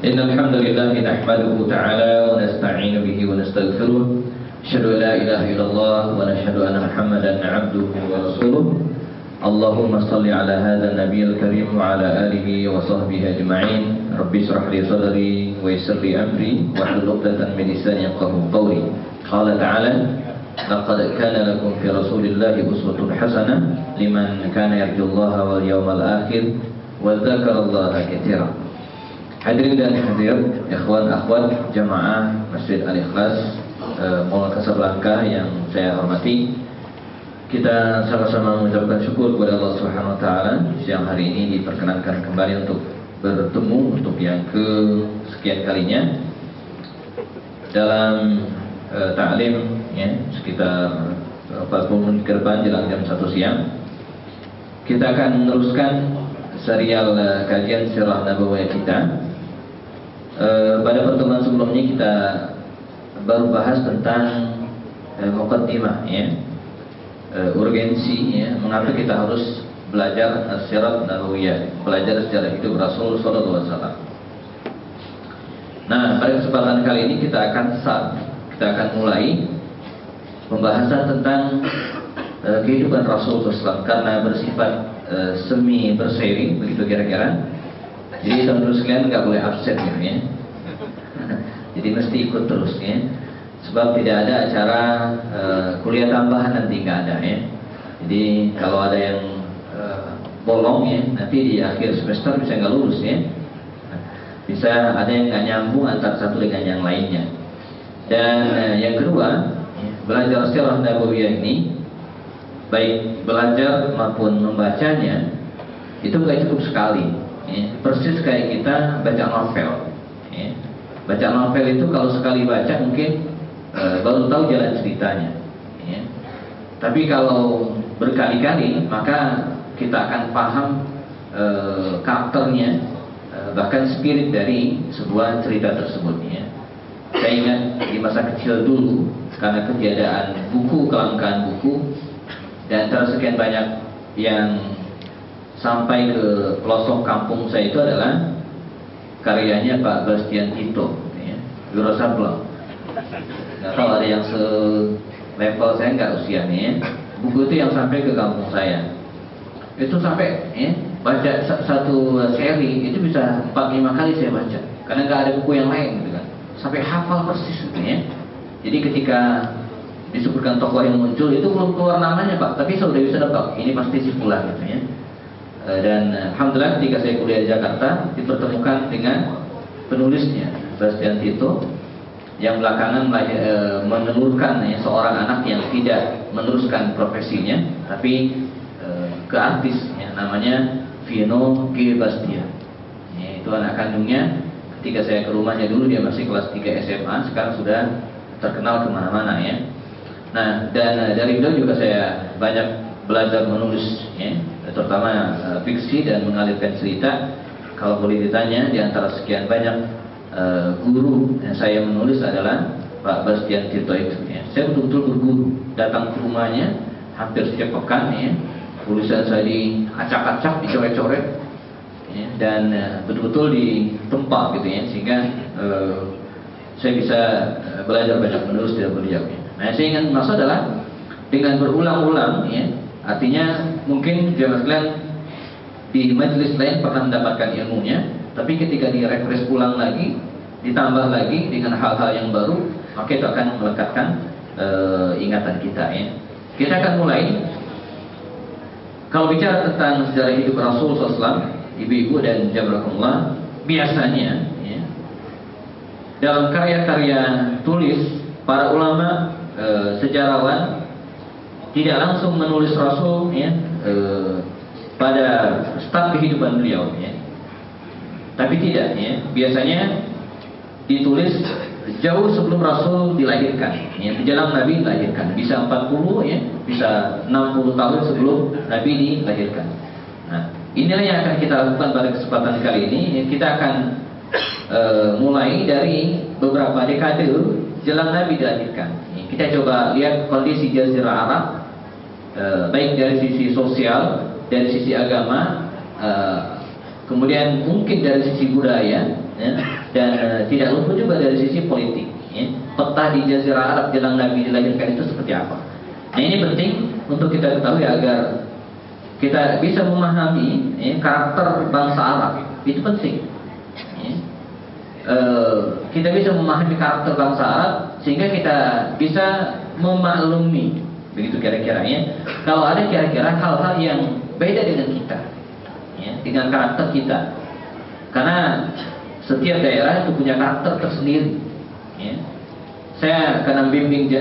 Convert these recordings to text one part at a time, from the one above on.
إن الحمد لله نحمده تعالى ونستعين به ونستغفره أشهد أن لا إله إلا الله ونشهد أن محمدا عبده ورسوله اللهم صل على هذا النبي الكريم وعلى آله وصحبه أجمعين ربي اشرح لي صدري ويسر لي أمري واحلل عقدة من لساني يفقهوا قولي قال تعالى لقد كان لكم في رسول الله أسوة حسنة لمن كان يرجو الله واليوم الآخر وذكر الله كثيرا. Hadirin dan hadirat, ikhwan akhwat jamaah Masjid Al-Ikhlas Mall Casablanca yang saya hormati, kita sama-sama mengucapkan syukur kepada Allah Subhanahu wa taala siang hari ini diperkenankan kembali untuk bertemu untuk yang kesekian kalinya dalam ta'lim ya, sekitar 40 menit ke depan jelang jam 1 siang. Kita akan meneruskan serial kajian sirah nabawiyah kita. Pada pertemuan sebelumnya kita baru bahas tentang muqaddimah ya, urgensi ya, mengapa kita harus belajar sirah nabawiyah, belajar sejarah hidup Rasul sallallahu alaihi wasallam. Nah, pada kesempatan kali ini kita akan mulai pembahasan tentang kehidupan Rasul SAW karena bersifat semi berseri begitu kira-kira. Jadi teman-teman sekalian nggak boleh absen gitu ya. Jadi mesti ikut terus ya. Sebab tidak ada acara kuliah tambahan nanti nggak ada ya. Jadi kalau ada yang bolong ya, nanti di akhir semester bisa nggak lulus ya. Bisa ada yang nggak nyambung antara satu dengan yang lainnya. Dan yang kedua, belajar sirah nabawiyah ini, baik belajar maupun membacanya, itu nggak cukup sekali. Ya, persis kayak kita baca novel. Ya. Baca novel itu kalau sekali baca mungkin baru tahu jalan ceritanya. Ya. Tapi kalau berkali-kali maka kita akan paham karakternya, bahkan spirit dari sebuah cerita tersebut. Ya. Saya ingat di masa kecil dulu karena ketiadaan buku, kelangkaan buku, dan antara sekian banyak yang sampai ke pelosok kampung saya itu adalah karyanya Pak Bastian Tito ya, Wiro Sableng. Nggak tahu ada yang se-level saya nggak usianya ya. Buku itu yang sampai ke kampung saya itu sampai ya, baca satu seri itu bisa 4-5 kali saya baca karena nggak ada buku yang lain gitu kan, sampai hafal persis gitu ya. Jadi ketika disebutkan tokoh yang muncul itu belum keluar namanya Pak, tapi sudah bisa nebak ini pasti si fulan gitu ya. Dan alhamdulillah ketika saya kuliah di Jakarta dipertemukan dengan penulisnya Bastian Tito yang belakangan menelurkan ya, seorang anak yang tidak meneruskan profesinya tapi ke artis ya, namanya Vino G. Bastian ya, itu anak kandungnya. Ketika saya ke rumahnya dulu dia masih kelas 3 SMA, sekarang sudah terkenal kemana-mana ya. Nah, dan dari beliau juga saya banyak belajar menulis ya, terutama fiksi dan mengalirkan cerita. Kalau boleh ditanya di antara sekian banyak guru yang saya menulis adalah Pak Bastian Tito itu ya. Saya betul-betul berguru, datang ke rumahnya hampir setiap pekan ya. Tulisan saya diacak-acak, dicoret-coret ya, dan betul-betul ditempa gitu ya, sehingga saya bisa belajar banyak menulis dan beliau ya. Nah, saya ingin maksud adalah dengan berulang-ulang ya, artinya mungkin jangan sekalian di majelis lain pernah mendapatkan ilmunya, tapi ketika direfresh ulang lagi, ditambah lagi dengan hal-hal yang baru, maka itu akan melekatkan ingatan kita ya. Kita akan mulai. Kalau bicara tentang sejarah hidup Rasul SAW, ibu-ibu dan jazakumullah, biasanya ya, dalam karya-karya tulis para ulama sejarawan tidak langsung menulis Rasul ya, pada start kehidupan beliau ya. Tapi tidak ya, biasanya ditulis jauh sebelum Rasul dilahirkan ya, menjelang Nabi dilahirkan, bisa 40 ya, bisa 60 tahun sebelum Nabi dilahirkan. Nah, inilah yang akan kita lakukan pada kesempatan kali ini ya. Kita akan mulai dari beberapa dekade jelang Nabi dilahirkan ya. Kita coba lihat kondisi Jazirah Arab, baik dari sisi sosial, dari sisi agama, kemudian mungkin dari sisi budaya ya, tidak luput juga dari sisi politik. Ya. Peta di Jazirah Arab jelang Nabi dilahirkan itu seperti apa? Nah ini penting untuk kita ketahui agar kita bisa memahami karakter bangsa Arab. Itu penting. Ya. Kita bisa memahami karakter bangsa Arab sehingga kita bisa memaklumi, begitu kira-kira ya. Kalau ada kira-kira hal-hal yang beda dengan kita, ya, dengan karakter kita, karena setiap daerah itu punya karakter tersendiri. Ya. Saya karena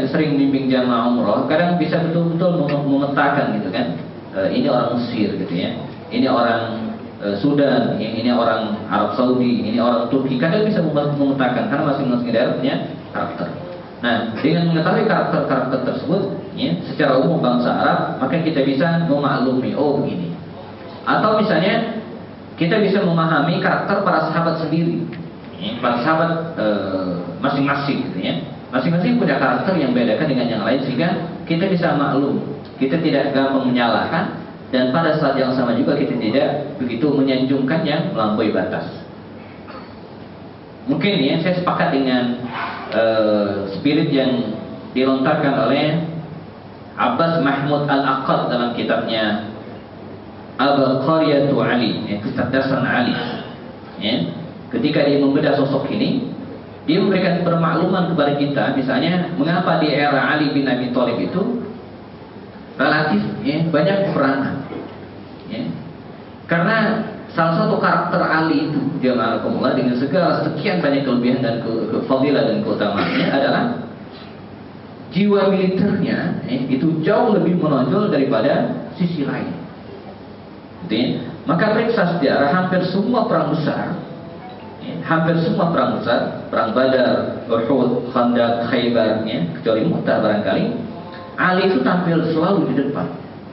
sering bimbing jamaah umroh, kadang bisa betul-betul memetakan gitu kan. Ini orang Mesir gitu ya, ini orang Sudan, ini orang Arab Saudi, ini orang Turki. Kadang bisa memetakan karena masing-masing daerah punya karakter. Nah, dengan mengetahui karakter-karakter tersebut, ya, secara umum bangsa Arab, maka kita bisa memaklumi, oh begini. Atau misalnya kita bisa memahami karakter para sahabat sendiri, ya, para sahabat masing-masing, gitu ya. Masing-masing punya karakter yang bedakan dengan yang lain sehingga kita bisa maklum, kita tidak gampang menyalahkan, dan pada saat yang sama juga kita tidak begitu menyanjungkan yang melampaui batas. Mungkin ya saya sepakat dengan spirit yang dilontarkan oleh Abbas Mahmud Al-Aqad dalam kitabnya Al-Qaryatu Ali, ya, kecerdasan Ali. Ya. Ketika dia membedah sosok ini, dia memberikan permakluman kepada kita, misalnya mengapa di era Ali bin Abi Thalib itu relatif ya, banyak peperangan. Ya. Karena salah satu karakter Ali itu jamaah dengan segala sekian banyak kelebihan dan fadilah dan keutamaannya adalah jiwa militernya itu jauh lebih menonjol daripada sisi lain. Gitu ya. Maka periksa sejarah hampir semua perang besar, perang Badar, Uhud, Khandaq, Khaybar, ya, kecuali Mu'tah barangkali, Ali itu tampil selalu di depan,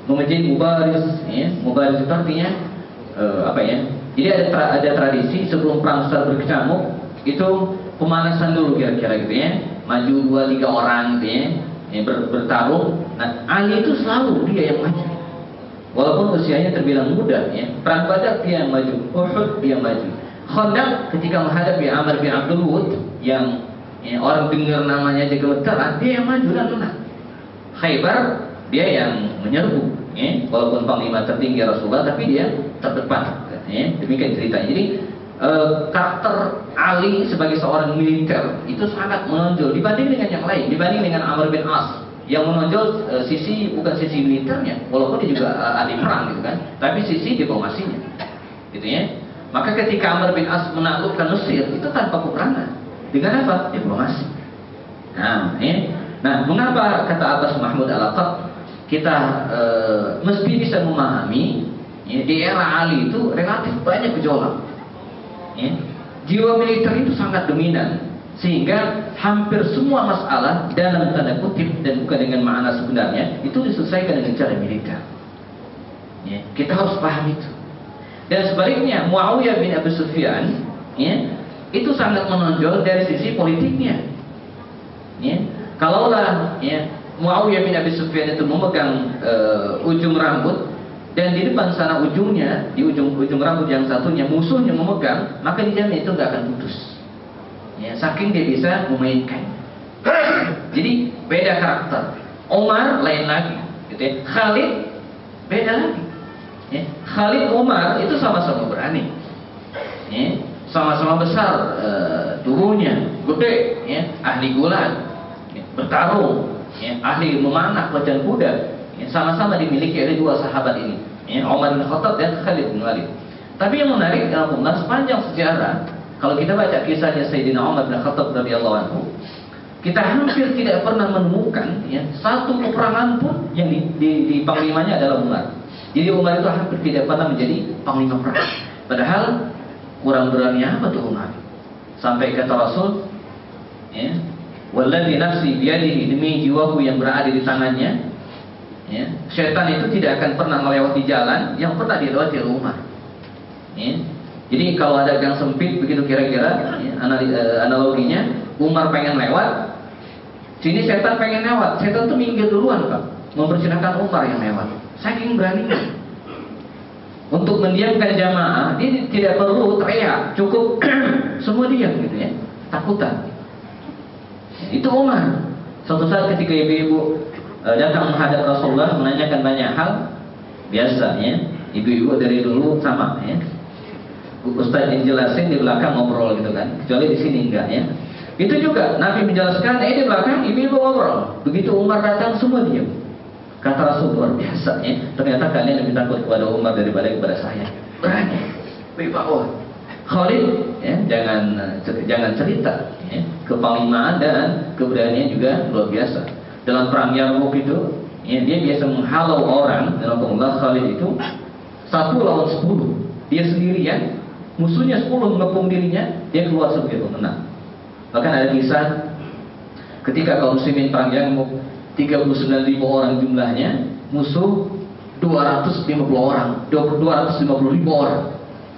menjadi mubaris. Ya. Mubaris itu artinya apa ya? Jadi ada tradisi sebelum perang besar berkecamuk itu pemanasan dulu kira-kira gitu ya, maju 2-3 orang gitu ya, bertarung. Nah Ali itu selalu dia yang maju, walaupun usianya terbilang muda ya. Perang Badar dia yang maju, Uhud dia maju, Khandaq ketika menghadapi Amr bin Abdul Wud yang ya, orang dengar namanya aja gemetaran, dia yang maju dan menang. Khaybar dia yang menyerbu, ya, walaupun panglima tertinggi Rasulullah, tapi dia terdepan. Ya, demikian ceritanya. Jadi karakter Ali sebagai seorang militer itu sangat menonjol dibanding dengan yang lain, dibanding dengan Amr bin As yang menonjol bukan sisi militernya, walaupun dia juga ahli perang gitu kan, tapi sisi diplomasinya, gitu ya. Maka ketika Amr bin As menaklukkan Mesir itu tanpa peperangan, dengan apa? Diplomasi. Nah, ya. Nah, mengapa kata Abbas Mahmud Al-Aqad kita mesti bisa memahami ya, di era Ali itu relatif banyak gejolak. Ya. Jiwa militer itu sangat dominan sehingga hampir semua masalah dalam tanda kutip dan bukan dengan makna sebenarnya itu diselesaikan dengan cara militer. Ya. Kita harus paham itu. Dan sebaliknya Muawiyah bin Abi Sufyan ya, itu sangat menonjol dari sisi politiknya. Ya. Kalaulah ya, Muawiyah bin Abi Sufyan itu memegang ujung rambut, dan di depan sana ujungnya, di ujung rambut yang satunya musuhnya memegang, maka dijamin itu nggak akan putus. Ya, saking dia bisa memainkan. Jadi beda karakter. Omar lain lagi, gitu ya. Khalid beda lagi. Ya. Khalid Umar itu sama-sama berani, ya. Sama-sama besar tubuhnya, gede, ya. Ahli gulat, ya. Bertarung, ya. Ahli memanah macan kuda. Ya, sama-sama dimiliki oleh dua sahabat ini, ya, Umar bin Khattab dan Khalid bin Walid. Tapi yang menarik dalam sepanjang sejarah, kalau kita baca kisahnya Sayyidina Umar bin Khattab radhiyallahu anhu, kita hampir tidak pernah menemukan ya, satu peperangan pun yang di panglimanya adalah Umar. Jadi Umar itu hampir tidak pernah menjadi panglima perang. Padahal kurang berani apa tuh Umar? Sampai kata Rasul, ya, walladzi nafsi biyadihi, demi jiwaku yang berada di tangannya, ya, setan itu tidak akan pernah melewati jalan yang pernah dilewati oleh Umar. Ya. Jadi kalau ada gang sempit begitu kira-kira, ya, analoginya, Umar pengen lewat, sini setan pengen lewat, setan tuh minggir duluan Pak, mempersilahkan Umar yang lewat. Saking beraninya. untuk mendiamkan jamaah, dia tidak perlu teriak, cukup semua diam gitu ya, takutan. Itu Umar. Suatu saat ketika ibu-ibu datang menghadap Rasulullah menanyakan banyak hal, biasanya ibu-ibu dari dulu sama ya. Ustaz yang jelasin di belakang ngobrol gitu kan, kecuali di sini enggak ya. Itu juga Nabi menjelaskan, di belakang ibu-ibu ngobrol. Begitu Umar datang semua diam. Kata Rasul luar biasa ya. Ternyata kalian lebih takut kepada Umar daripada kepada saya. Berani, wibawa. Khalid ya, jangan cerita ya. Kepanglimaan dan keberanian juga luar biasa. Dalam perang Yarmuk itu ya, dia biasa menghalau orang. Dalam Allah Khalid itu 1 lawan 10. Dia sendirian, musuhnya 10 mengepung dirinya, dia keluar sebagai pemenang. Bahkan ada kisah ketika kaum muslimin perang Yarmuk 39.000 orang jumlahnya, musuh 250 orang, 250.000 orang.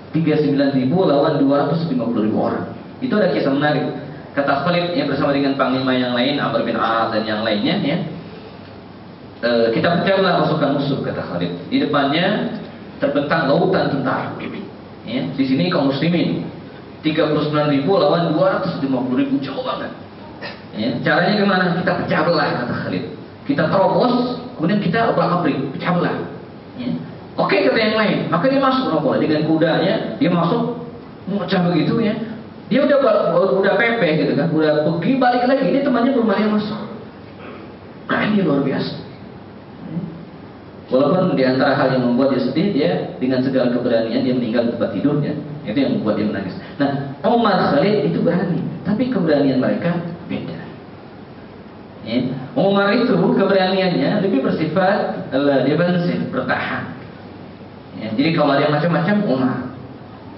39.000 lawan 250.000 orang. Itu ada kisah menarik. Kata Khalid yang bersama dengan panglima yang lain, Amr bin As dan yang lainnya ya. Kita pecahlah pasukan musuh, kata Khalid. Di depannya terbentang lautan tentara. Ya, di sini kaum muslimin 39.000 lawan 250.000, jauh banget. Ya, caranya gimana? Kita pecah belah, kata Khalid. Kita terobos, kemudian kita obrak-abrik, pecah belah. Ya. Oke, kata yang lain. Maka dia masuk dengan kudanya, dia masuk, macam begitu ya. Dia udah pepeh gitu kan, udah pergi balik lagi. Ini temannya belum ada yang masuk. Ini luar biasa. Walaupun di antara hal yang membuat dia sedih, dia dengan segala keberanian dia meninggal di tempat tidurnya. Itu yang membuat dia menangis. Nah, Umar Khalid itu berani, tapi keberanian mereka beda. Ya. Umar itu keberaniannya lebih bersifat defensif, bertahan. Ya. Jadi kalau ada yang macam-macam, Umar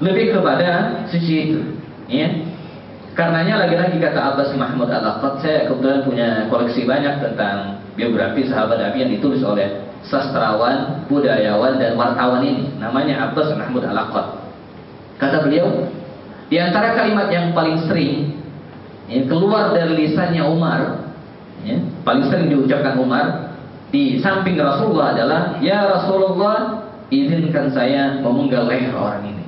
lebih kepada sisi itu. Ya. Karenanya lagi-lagi kata Abbas Mahmud Al-Aqad, saya kebetulan punya koleksi banyak tentang biografi sahabat Nabi yang ditulis oleh sastrawan, budayawan dan wartawan ini. Namanya Abbas Mahmud Al-Aqad. Kata beliau, di antara kalimat yang paling sering ya, keluar dari lisannya Umar, ya, paling sering diucapkan Umar di samping Rasulullah adalah, ya Rasulullah, izinkan saya memenggal leher orang ini.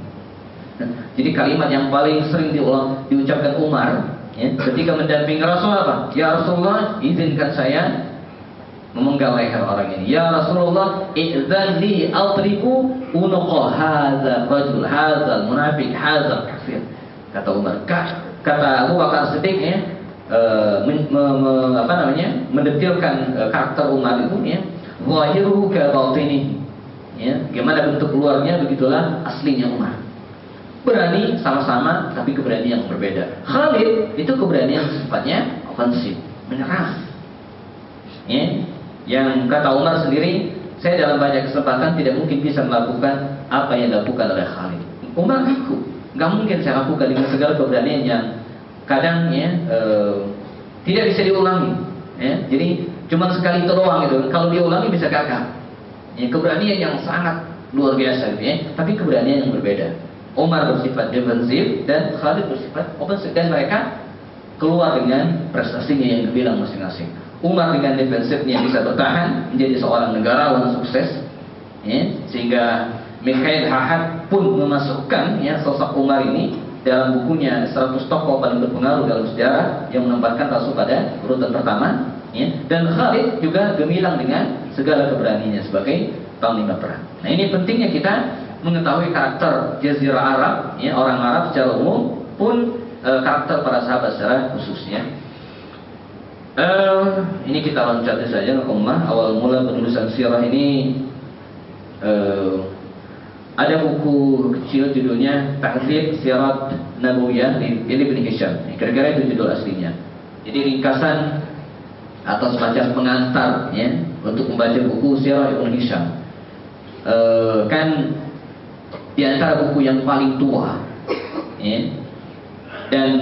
Jadi kalimat yang paling sering diucapkan Umar ya, ketika mendampingi Rasul apa? Ya Rasulullah, izinkan saya memenggal leher orang ini. Ya Rasulullah, idzan li atriku unuqa hadzal rajul, hadzal munafiq, hadzal kafir. Kata Umar. Kata Abu Bakar Siddiq ya, mendetilkan karakter Umar itu ya, zahiruhu ka batinihi. Ya, gimana bentuk luarnya begitulah aslinya Umar. Berani sama-sama tapi keberanian yang berbeda. Khalid itu keberanian sifatnya ofensif, menyerang. Ya, yang kata Umar sendiri, saya dalam banyak kesempatan tidak mungkin bisa melakukan apa yang dilakukan oleh Khalid. Umar ngaku, nggak mungkin saya lakukan dengan segala keberanian yang kadang ya tidak bisa diulangi. Ya, jadi cuma sekali itu doang gitu. Kalau diulangi bisa gagal. Ya, keberanian yang sangat luar biasa gitu ya. Tapi keberanian yang berbeda. Umar bersifat defensif dan Khalid bersifat ofensif, dan mereka keluar dengan prestasinya yang dibilang masing-masing. Umar dengan defensifnya bisa bertahan menjadi seorang negarawan sukses, ya, sehingga Mikhail Hahad pun memasukkan ya sosok Umar ini dalam bukunya 100 tokoh paling berpengaruh dalam sejarah yang menempatkan Rasul pada urutan pertama. Ya. Dan Khalid juga gemilang dengan segala keberaniannya sebagai panglima perang. Nah, ini pentingnya kita mengetahui karakter Jazirah Arab, ya, orang Arab secara umum pun karakter para sahabat secara khususnya. Ini kita loncat saja, awal mula penulisan sirah ini ada buku kecil judulnya Tahdzib Sirat Nabawiyah di Ibn Hisham. Kira-kira itu judul aslinya. Jadi ringkasan atau semacam pengantar ya untuk membaca buku Sirah Ibn Hisham. Kan di antara buku yang paling tua ya, dan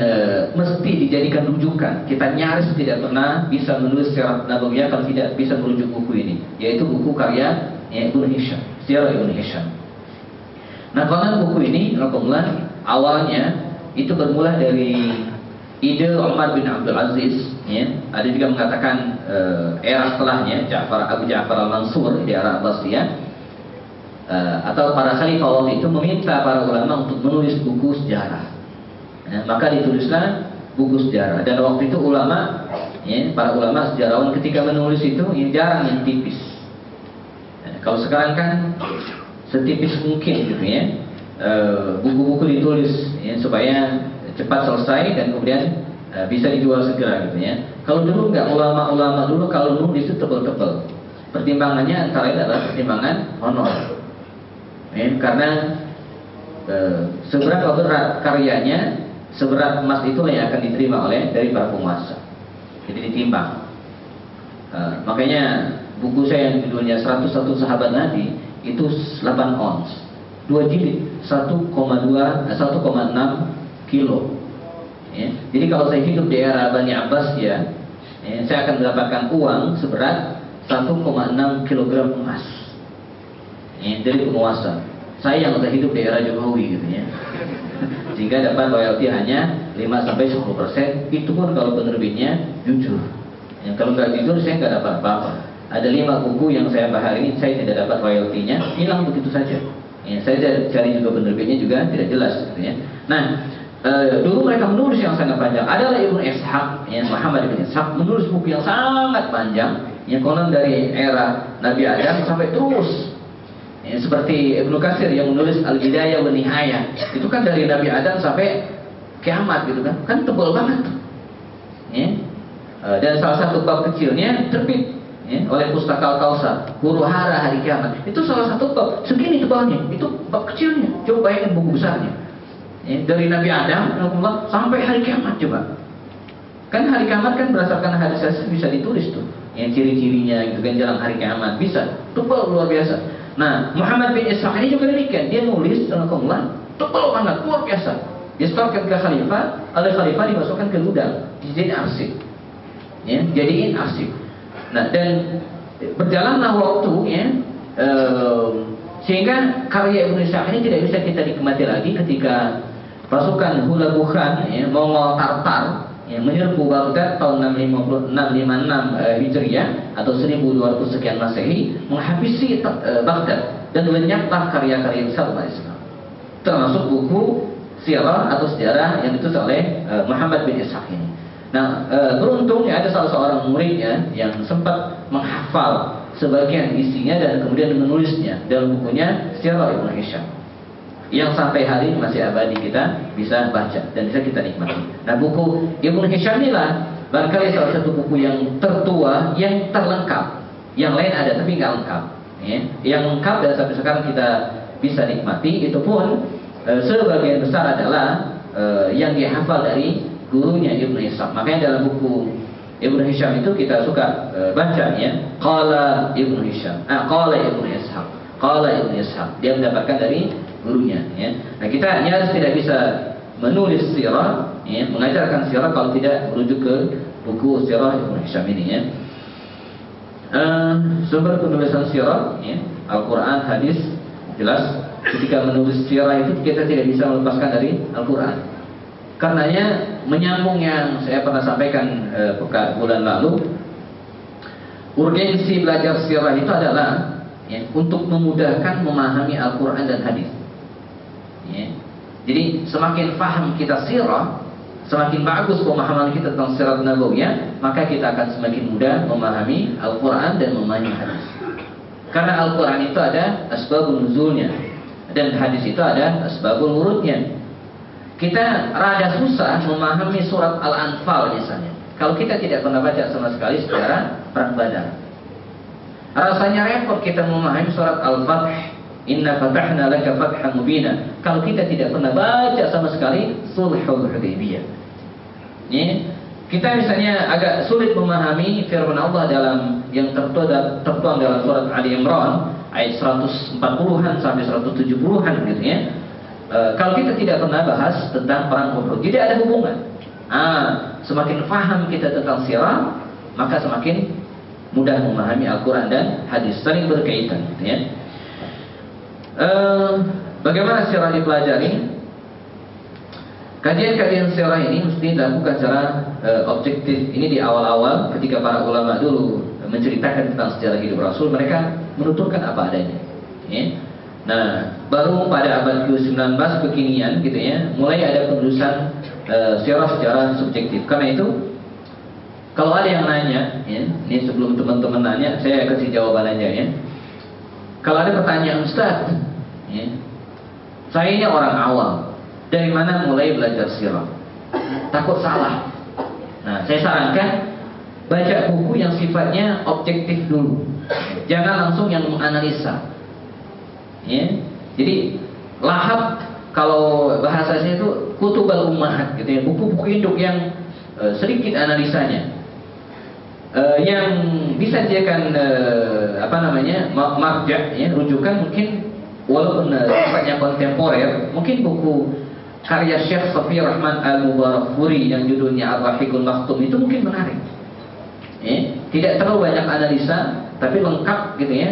mesti dijadikan rujukan. Kita nyaris tidak pernah bisa menulis Sirah Nabawiyah kalau tidak bisa merujuk buku ini, yaitu buku karya ya, Ibn Hisham, Sirah Ibn Hisham. Nah, konon buku ini awalnya itu bermula dari ide Umar bin Abdul Aziz ya. Ada juga mengatakan era setelahnya Abu Ja'far al-Mansur di era Abbasiyah. atau para khalifah waktu itu meminta para ulama untuk menulis buku sejarah. Maka ditulislah buku sejarah. Dan waktu itu ulama, para ulama sejarawan ketika menulis itu jarang yang tipis. Kalau sekarang kan setipis mungkin gitu ya, buku-buku ditulis supaya cepat selesai dan kemudian bisa dijual segera gitu ya. Kalau dulu enggak, ulama-ulama dulu kalau nulis itu tebal-tebal. Pertimbangannya antara lain adalah pertimbangan honor. Karena seberapa berat karyanya, seberat emas itulah yang akan diterima dari para penguasa. Jadi ditimbang. Makanya buku saya yang judulnya 101 Sahabat Nabi itu 8 ons, 2 jilid, 1,6 kilo. Jadi kalau saya hidup di era Bani Abbas saya akan mendapatkan uang seberat 1,6 kilogram emas dari penguasa. Saya yang udah hidup di era Jokowi gitu ya. Sehingga dapat royalti hanya 5-10%. Itu pun kalau penerbitnya jujur. Kalau nggak jujur saya nggak dapat apa-apa. Ada 5 buku yang saya bahas ini saya tidak dapat royaltinya, hilang begitu saja. Saya cari juga penerbitnya juga tidak jelas gitu ya. Nah, dulu mereka menulis yang sangat panjang. Adalah Ibnu Ishaq, Muhammad bin Ishaq menulis buku yang sangat panjang, yang konon dari era Nabi Adam sampai terus. Seperti Ibnu Katsir yang menulis Al-Bidayah wa Nihayah, itu kan dari Nabi Adam sampai kiamat gitu kan tebal banget tuh. Dan salah satu bab kecilnya terbit oleh Pustaka Al-Kausar, Huru Hara Hari Kiamat. Itu salah satu bab segini tebalnya, itu bab kecilnya. Coba bayangin buku besarnya. Dari Nabi Adam sampai hari kiamat coba. Kan hari kiamat kan berdasarkan hadis bisa ditulis tuh. Ciri-cirinya gitu kan, jalan hari kiamat bisa. Tebal luar biasa. Nah, Muhammad bin Ishaq ini juga demikian. Dia nulis tebal banget, luar biasa. Disetorkan ke khalifah, oleh khalifah dimasukkan ke gudang, dijadiin arsip. Jadiin arsip. Nah, dan berjalanlah waktu sehingga karya Ibnu Ishaq ini tidak bisa kita nikmati lagi ketika pasukan Hulagu Khan, Mongol Tartar menyerbu Baghdad tahun 656 Hijriah atau 1200 sekian Masehi, menghabisi Baghdad dan lenyaplah karya-karya besar umat Islam, termasuk buku sirah atau sejarah yang ditulis oleh Muhammad bin Ishaq ini. Nah, beruntung ada salah seorang muridnya yang sempat menghafal sebagian isinya dan kemudian menulisnya dalam bukunya Sirah Ibnu Hisham, yang sampai hari ini masih abadi, kita bisa baca dan bisa kita nikmati. Nah, buku Ibnu Hisham inilah barangkali salah satu buku yang tertua yang terlengkap. Yang lain ada tapi nggak lengkap. Yang lengkap dan sampai sekarang kita bisa nikmati itu pun sebagian besar adalah yang dihafal dari gurunya Ibnu Ishaq. Makanya dalam buku Ibnu Hisham itu kita suka baca qala Ibnu Hisham, qala Ibnu Ishaq, qala Ibnu Ishaq. Dia mendapatkan dari gurunya. Nah, kita nyaris tidak bisa menulis sirah, mengajarkan sirah kalau tidak merujuk ke buku Sirah Ibnu Hisham ini. Sumber penulisan sirah, Al-Quran, hadis, jelas. Ketika menulis sirah itu kita tidak bisa melepaskan dari Al-Quran. Karenanya menyambung yang saya pernah sampaikan bulan lalu, urgensi belajar sirah itu adalah untuk memudahkan memahami Al-Quran dan hadis. Jadi semakin paham kita sirah, semakin bagus pemahaman kita tentang sirat nabawiyah, maka kita akan semakin mudah memahami Al-Quran dan memahami hadis. Karena Al-Quran itu ada asbabun nuzulnya dan hadis itu ada asbabul wurudnya. Kita rada susah memahami surat Al-Anfal misalnya kalau kita tidak pernah baca sama sekali secara perang Badar. Rasanya repot kita memahami surat Al-Fath, Inna fatahna laka fathan mubina, kalau kita tidak pernah baca sama sekali Sulhul Hudaybiyah. Kita misalnya agak sulit memahami firman Allah dalam yang tertuang dalam surat Ali Imran ayat 140-an sampai 170-an gitu ya. Kalau kita tidak pernah bahas tentang perang Uhud, jadi ada hubungan. Semakin paham kita tentang sirah, maka semakin mudah memahami Al-Quran dan hadis, saling berkaitan. Gitu ya. Bagaimana sirah dipelajari? Kajian-kajian sirah ini mesti dilakukan secara objektif. Ini di awal-awal ketika para ulama dulu menceritakan tentang sejarah hidup Rasul, mereka menuturkan apa adanya. Nah, baru pada abad ke-19 kekinian gitu ya, mulai ada penulisan sirah secara subjektif. Karena itu, kalau ada yang nanya, ya, ini sebelum teman-teman nanya, saya kasih jawaban aja ya. Kalau ada pertanyaan, Ustaz, ya, saya ini orang awam, dari mana mulai belajar sirah? Takut salah. Nah, saya sarankan baca buku yang sifatnya objektif dulu, jangan langsung yang menganalisa. Ya, jadi lahap kalau bahasanya itu kutubal ummahat gitu ya, buku-buku induk yang sedikit analisanya, yang bisa dijadikan marja ya, rujukan mungkin walaupun sifatnya kontemporer, mungkin buku karya Syekh Safi Rahman Al-Mubarakfuri yang judulnya Ar-Rahiqul Maktum itu mungkin menarik. Ya, tidak terlalu banyak analisa tapi lengkap gitu ya.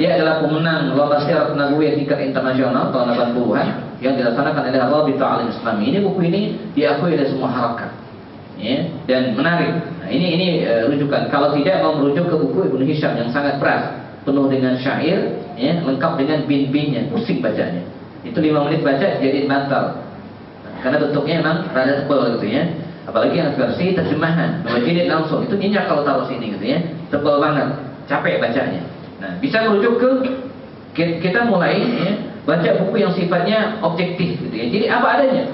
Dia adalah pemenang lomba sirah nabawiyah tingkat internasional tahun 80-an yang dilaksanakan oleh Rabita Alim Islami. Ini buku ini diakui oleh semua harakat, ya, dan menarik. Nah, ini rujukan. Kalau tidak mau merujuk ke buku Ibnu Hisham yang sangat berat, penuh dengan syair, ya, lengkap dengan bin-binnya, pusing bacanya. Itu 5 menit baca jadi batal, karena bentuknya memang rada tebal gitu ya. Apalagi yang versi terjemahan, jadi langsung itu nyenyak kalau taruh sini gitu ya, tebal banget, capek bacanya. Nah, bisa merujuk ke kita mulai ya, baca buku yang sifatnya objektif gitu ya. Jadi apa adanya,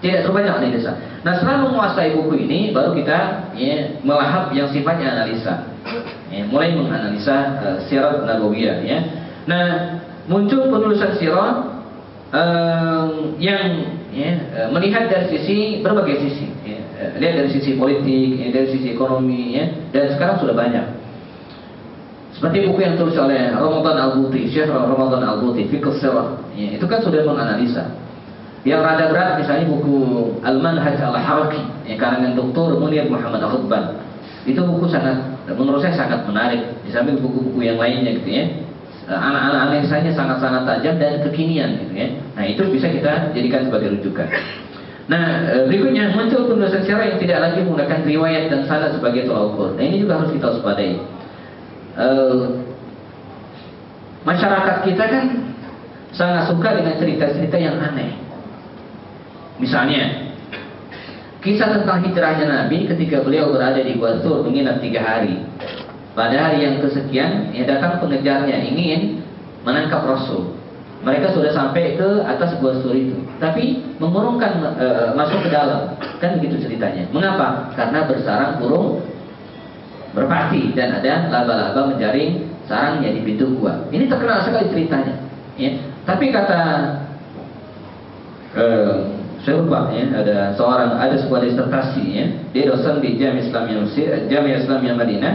tidak terlalu banyak analisa. Nah, setelah menguasai buku ini, baru kita ya, melahap yang sifatnya analisa. Ya, mulai menganalisa sirah nabawiyah ya. Nah, muncul penulisan sirah yang ya, melihat dari sisi berbagai sisi. Ya. Lihat dari sisi politik, ya, dari sisi ekonomi, ya, dan sekarang sudah banyak. Seperti buku yang tulis oleh Ramadan Al-Buti, Syekh Ramadan Al-Buti, Fiqh Sirah, ya, itu kan sudah menganalisa. Yang rada berat misalnya buku Al-Manhaj Al-Haraki, ya, karangan Dr. Munir Muhammad Al-Khutban. Itu buku menurut saya sangat menarik. Di samping buku-buku yang lainnya gitu ya, anak-anak analisanya sangat-sangat tajam dan kekinian gitu ya. Nah, itu bisa kita jadikan sebagai rujukan. Nah, berikutnya muncul penulisan sirah yang tidak lagi menggunakan riwayat dan sanad sebagai tolak ukur. Nah, ini juga harus kita waspadai. Masyarakat kita kan sangat suka dengan cerita-cerita yang aneh. Misalnya kisah tentang hijrahnya Nabi ketika beliau berada di Gua Thur menginap 3 hari. Pada hari yang kesekian, ya, datang pengejarnya ingin menangkap Rasul. Mereka sudah sampai ke atas Gua Thur itu, tapi mengurungkan masuk ke dalam. Kan begitu ceritanya. Mengapa? Karena bersarang burung merpati dan ada laba-laba menjaring sarangnya di pintu gua. Ini terkenal sekali ceritanya. Ya. Tapi kata saya lupa ya, ada sebuah disertasi ya, dia dosen di Jamiah Islamiyah Madinah.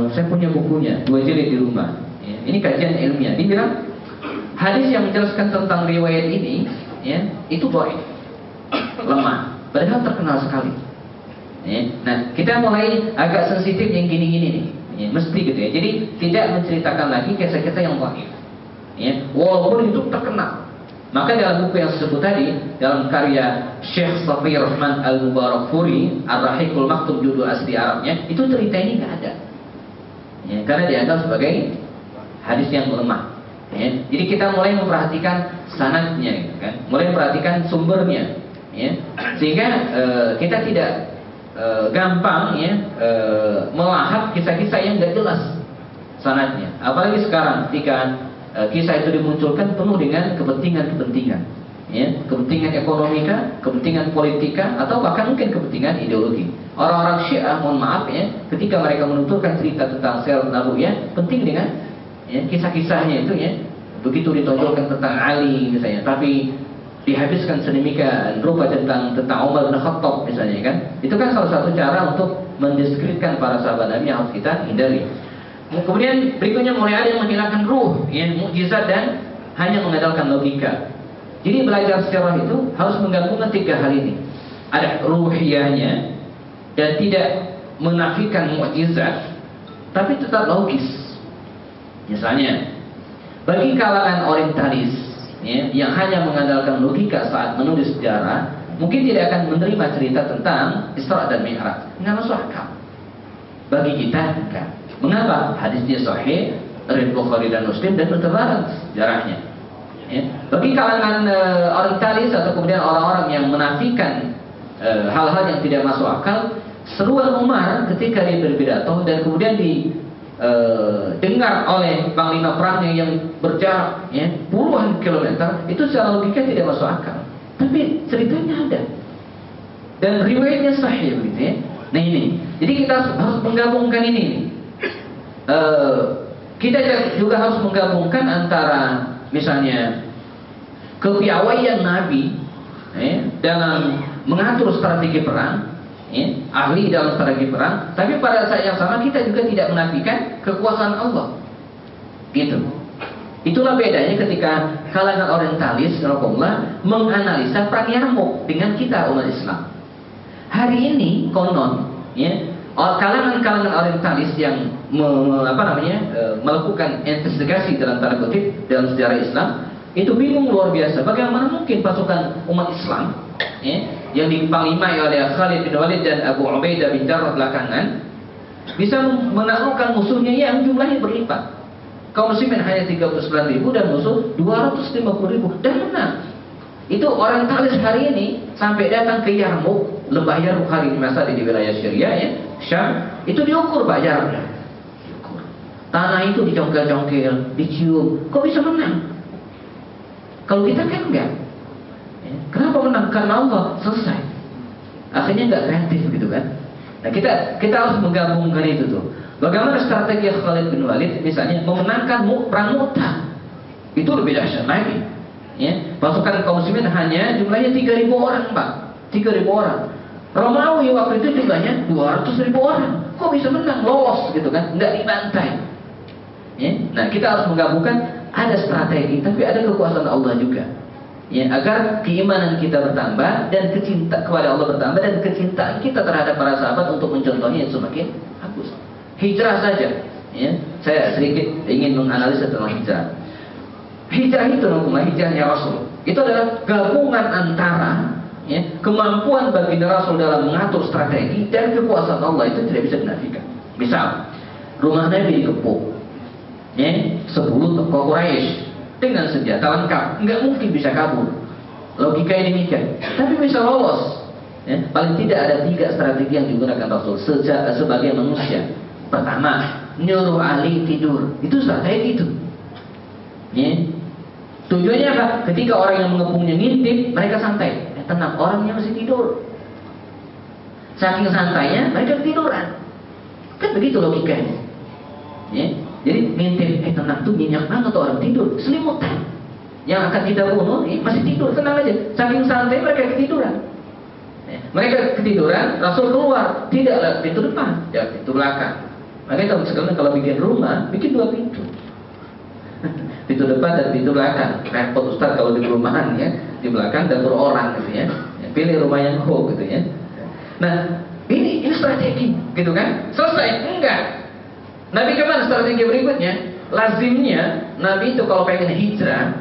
Saya punya bukunya 2 jilid di rumah. Ya. Ini kajian ilmiah. Dia bilang hadis yang menjelaskan tentang riwayat ini ya, itu dhaif, lemah, padahal terkenal sekali. Ya. Nah, kita mulai agak sensitif yang gini-gini nih, ya, mesti gitu ya. Jadi tidak menceritakan lagi kisah-kisah yang dhaif, ya, walaupun itu terkenal. Maka dalam buku yang disebut tadi, dalam karya Syekh Safi Rahman Al-Mubarakfuri, Ar-Rahiqul Maktum judul asli Arabnya, itu cerita ini nggak ada, ya, karena dianggap sebagai hadis yang lemah. Ya. Jadi kita mulai memperhatikan sanadnya, gitu kan, mulai memperhatikan sumbernya, ya, sehingga kita tidak gampang ya melahap kisah-kisah yang nggak jelas sanadnya. Apalagi sekarang ketika kisah itu dimunculkan penuh dengan kepentingan-kepentingan, ya, kepentingan ekonomika, kepentingan politika, atau bahkan mungkin kepentingan ideologi. Orang-orang Syiah, mohon maaf ya, ketika mereka menuturkan cerita tentang sirah nabawiyah, penting dengan ya, kisah-kisahnya itu ya, begitu ditonjolkan tentang Ali misalnya, tapi dihabiskan sedemikian rupa tentang Umar bin Khattab misalnya kan. Itu kan salah satu cara untuk mendiskreditkan para sahabat Nabi yang harus kita hindari. Kemudian berikutnya mulai ada yang menghilangkan ruh, ya, mukjizat dan hanya mengandalkan logika. Jadi belajar sirah itu harus menggabungkan 3 hal ini. Ada ruhiyahnya dan tidak menafikan mukjizat, tapi tetap logis. Misalnya bagi kalangan orientalis ya, yang hanya mengandalkan logika saat menulis sejarah, mungkin tidak akan menerima cerita tentang Isra dan Mi'raj. Nggak masuk akal. Bagi kita enggak. Mengapa? Hadisnya sahih, riwayat Bukhari dan Muslim dan bertebaran sejarahnya. Ya. Bagi kalangan orientalis atau kemudian orang-orang yang menafikan hal-hal yang tidak masuk akal, seruan Umar ketika dia berpidato dan kemudian dengar oleh panglima perangnya yang berjarak ya, puluhan kilometer, itu secara logika tidak masuk akal. Tapi ceritanya ada dan riwayatnya sahih begitu ya. Nah ini, jadi kita harus menggabungkan ini. Kita juga harus menggabungkan antara misalnya kepiawaian Nabi dalam mengatur strategi perang, ahli dalam strategi perang, tapi pada saat yang sama kita juga tidak menafikan kekuasaan Allah. Gitu. Itulah bedanya ketika kalangan orientalis menganalisa perang Yarmouk dengan kita umat Islam. Hari ini konon kalangan orientalis yang melakukan investigasi dalam tanda kutip dalam sejarah Islam itu bingung luar biasa. Bagaimana mungkin pasukan umat Islam yang dipanglimai oleh Khalid bin Walid dan Abu Ubaidah bin Jarrah belakangan bisa menaklukkan musuhnya yang jumlahnya berlipat. Kaum muslimin hanya 39.000 dan musuh 250.000 dan menang. Itu orientalis hari ini sampai datang ke Yarmouk, lembah Yarmouk hari ini masa di wilayah Syria ya, Syam, itu diukur Pak jaraknya. Tanah itu dicongkel-congkel, dicium, kok bisa menang? Kalau kita kan enggak. Kenapa menang? Karena Allah, selesai. Akhirnya enggak kreatif gitu kan. Nah kita harus menggabungkan itu tuh. Bagaimana strategi Khalid bin Walid misalnya memenangkan perang Mu'tah. Itu lebih dahsyat lagi. Ya, pasukan kaum muslimin hanya jumlahnya 3.000 orang, Pak. 3.000 orang. Romawi waktu itu jumlahnya 200.000 orang. Kok bisa menang, lolos gitu kan? Enggak dibantai. Ya? Nah, kita harus menggabungkan ada strategi, tapi ada kekuasaan Allah juga. Ya, agar keimanan kita bertambah dan kecintaan kepada Allah bertambah dan kecintaan kita terhadap para sahabat untuk mencontohnya semakin bagus. Hijrah saja, ya. Saya sedikit ingin menganalisa tentang hijrah. Hijrah itu namanya hijrahnya Rasul. Itu adalah gabungan antara kemampuan baginda Rasul dalam mengatur strategi dan kekuasaan Allah itu tidak bisa dinafikan. Misal, rumah Nabi dikepung, 10 tokoh Quraisy dengan senjata lengkap, nggak mungkin bisa kabur. Logika ini demikian. Tapi bisa lolos. Paling tidak ada 3 strategi yang digunakan Rasul sebagai manusia. Pertama, nyuruh Ali tidur. Itu strategi itu. Tujuannya apa? Ketika orang yang mengepungnya ngintip, mereka santai. Tenang, orangnya masih tidur. Saking santainya, mereka ketiduran. Kan begitu logikanya. Jadi ngintip, tenang tuh nyenyak banget orang tidur, selimutan. Yang akan kita bunuh, masih tidur, tenang aja. Saking santai mereka ketiduran. Mereka ketiduran, Rasul keluar, tidak lewat pintu depan, ya pintu belakang. Makanya sekarang kalau bikin rumah, bikin 2 pintu. Pintu depan dan pintu belakang. Repot Ustaz kalau di perumahan ya, di belakang dapur orang gitu ya. Pilih rumah yang hook gitu ya. Nah, ini strategi gitu kan? Selesai? Enggak. Nabi kemana strategi berikutnya? Lazimnya Nabi itu kalau pengen hijrah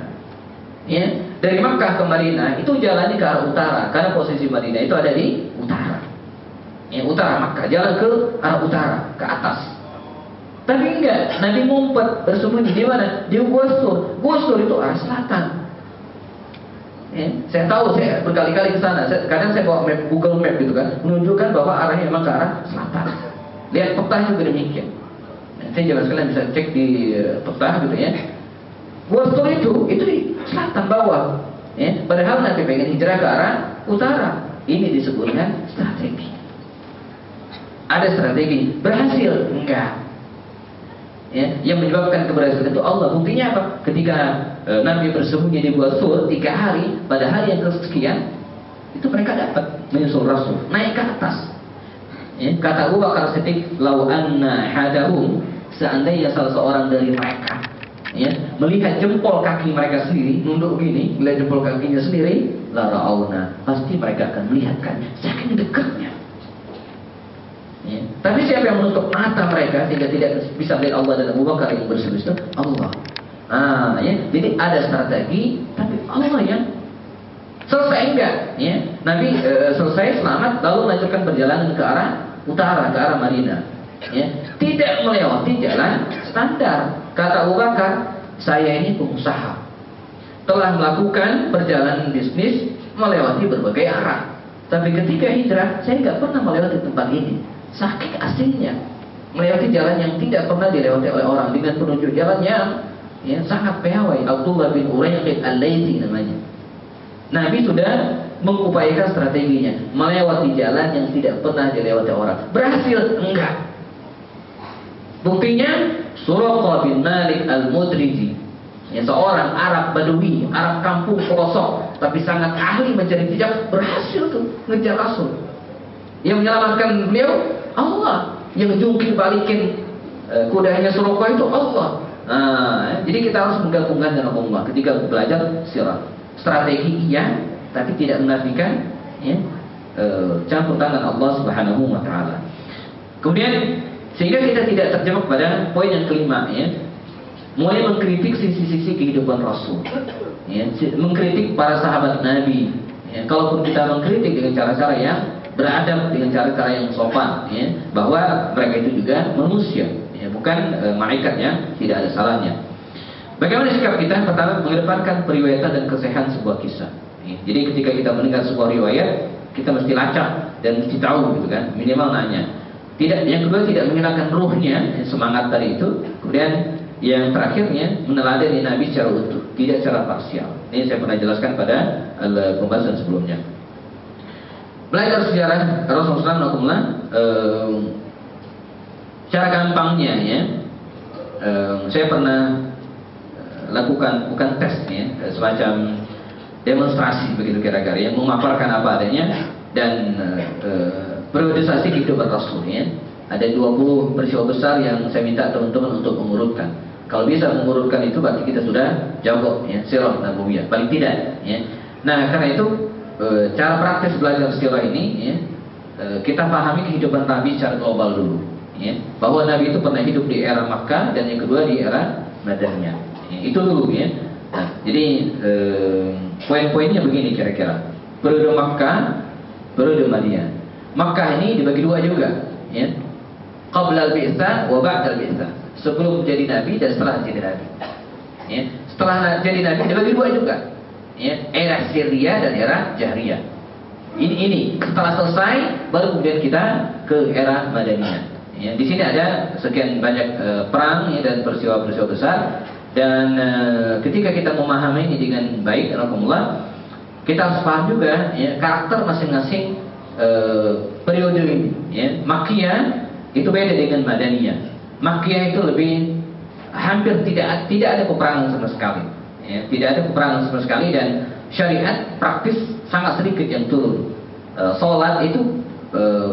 ya, dari Makkah ke Madinah itu jalannya ke arah utara karena posisi Madinah itu ada di utara. Utara Makkah, jalan ke arah utara, ke atas. Tapi enggak, Nabi ngumpet bersembunyi di mana? Di Gusur. Gusur itu arah selatan. Saya tahu, saya berkali-kali ke sana. Kadang saya bawa map, Google Map gitu kan, menunjukkan bahwa arahnya memang ke arah selatan. Lihat peta juga demikian. Saya jelas kalian bisa cek di peta gitu ya. Gusur itu di selatan bawah. Padahal Nabi pengen hijrah ke arah utara. Ini disebutkan strategi. Ada strategi, berhasil? Enggak. Yang menyebabkan keberhasilan itu Allah. Buktinya apa? Ketika Nabi bersembunyi di Gua Sur 3 hari, pada hari yang kesekian itu mereka dapat menyusul Rasul naik ke atas. Kata Abu Bakar Siddiq, "Lau anna hadahum," seandainya salah seorang dari mereka melihat jempol kaki mereka sendiri, nunduk gini, melihat jempol kakinya sendiri, la ra'auna, pasti mereka akan melihatkan saking dekatnya. Tapi siapa yang menutup mata mereka sehingga tidak bisa melihat Allah dan Abu Bakar yang bersujud itu? Allah. Jadi ada strategi, tapi Allah yang selesai enggak? Nabi selesai selamat, lalu melanjutkan perjalanan ke arah utara, ke arah Madinah. Tidak melewati jalan standar. Kata Abu Bakar, saya ini pengusaha, telah melakukan perjalanan bisnis melewati berbagai arah. Tapi ketika hijrah, saya nggak pernah melewati tempat ini. Saking asingnya, melewati jalan yang tidak pernah dilewati oleh orang, dengan penunjuk jalan yang sangat piawai. Abdullah bin Uraiqid Al-Laitsi namanya. Nabi sudah mengupayakan strateginya, melewati jalan yang tidak pernah dilewati orang. Berhasil? Enggak. Buktinya Suraqah bin Malik Al-Mudriji, seorang Arab Badui, Arab kampung pelosok, tapi sangat ahli mencari jejak, berhasil tuh ngejar Rasul. Yang menyelamatkan beliau Allah, yang jungkir balikin kudanya Suraqah itu Allah. Jadi kita harus menggabungkan dengan Allah ketika belajar sirah. Strategi iya, tapi tidak menafikan campur tangan Allah Subhanahu wa taala. Kemudian sehingga kita tidak terjebak pada poin yang kelima, mulai mengkritik sisi-sisi kehidupan Rasul, mengkritik para sahabat Nabi. Kalaupun kita mengkritik dengan cara-cara yang beradab, dengan cara-cara yang sopan, bahwa mereka itu juga manusia, bukan malaikat yang tidak ada salahnya. Bagaimana sikap kita? Pertama, mengedepankan periwayatan dan kesehatan sebuah kisah. Jadi ketika kita mendengar sebuah riwayat, kita mesti lacak dan mesti tahu, gitu kan? Minimal nanya. Tidak, yang kedua tidak menghilangkan ruhnya, semangat tadi itu. Kemudian yang terakhirnya meneladani Nabi secara utuh, tidak secara parsial. Ini saya pernah jelaskan pada pembahasan sebelumnya. Belajar sejarah Rasulullah SAW, cara gampangnya saya pernah lakukan, bukan tes, semacam demonstrasi begitu kira-kira, yang memaparkan apa adanya dan periodisasi kehidupan Rasul. Ada 20 peristiwa besar yang saya minta teman-teman untuk mengurutkan. Kalau bisa mengurutkan itu berarti kita sudah jago, sirah nabawiyah paling tidak. Nah, karena itu cara praktis belajar sirah ini, kita pahami kehidupan Nabi secara global dulu, bahwa Nabi itu pernah hidup di era Makkah dan yang kedua di era Madaniyah. Itu dulu, Nah, jadi poin-poinnya begini kira-kira. Periode Makkah, periode Madinah. Makkah ini dibagi dua juga, qabla al-bi'tsah wa ba'da al-bi'tsah. Sebelum jadi nabi dan setelah jadi nabi. Setelah jadi nabi dibagi dua juga, era Syria dan era Jahriyah. Ini setelah selesai baru kemudian kita ke era Madaniyah. Di sini ada sekian banyak perang dan peristiwa-peristiwa besar. Dan ketika kita memahami ini dengan baik, alhamdulillah, kita harus paham juga karakter masing-masing periode ini. Makkiyah itu beda dengan Madaniyah. Makkiyah itu lebih hampir tidak ada peperangan sama sekali. Tidak ada peperangan sama sekali dan syariat praktis sangat sedikit yang turun. Sholat itu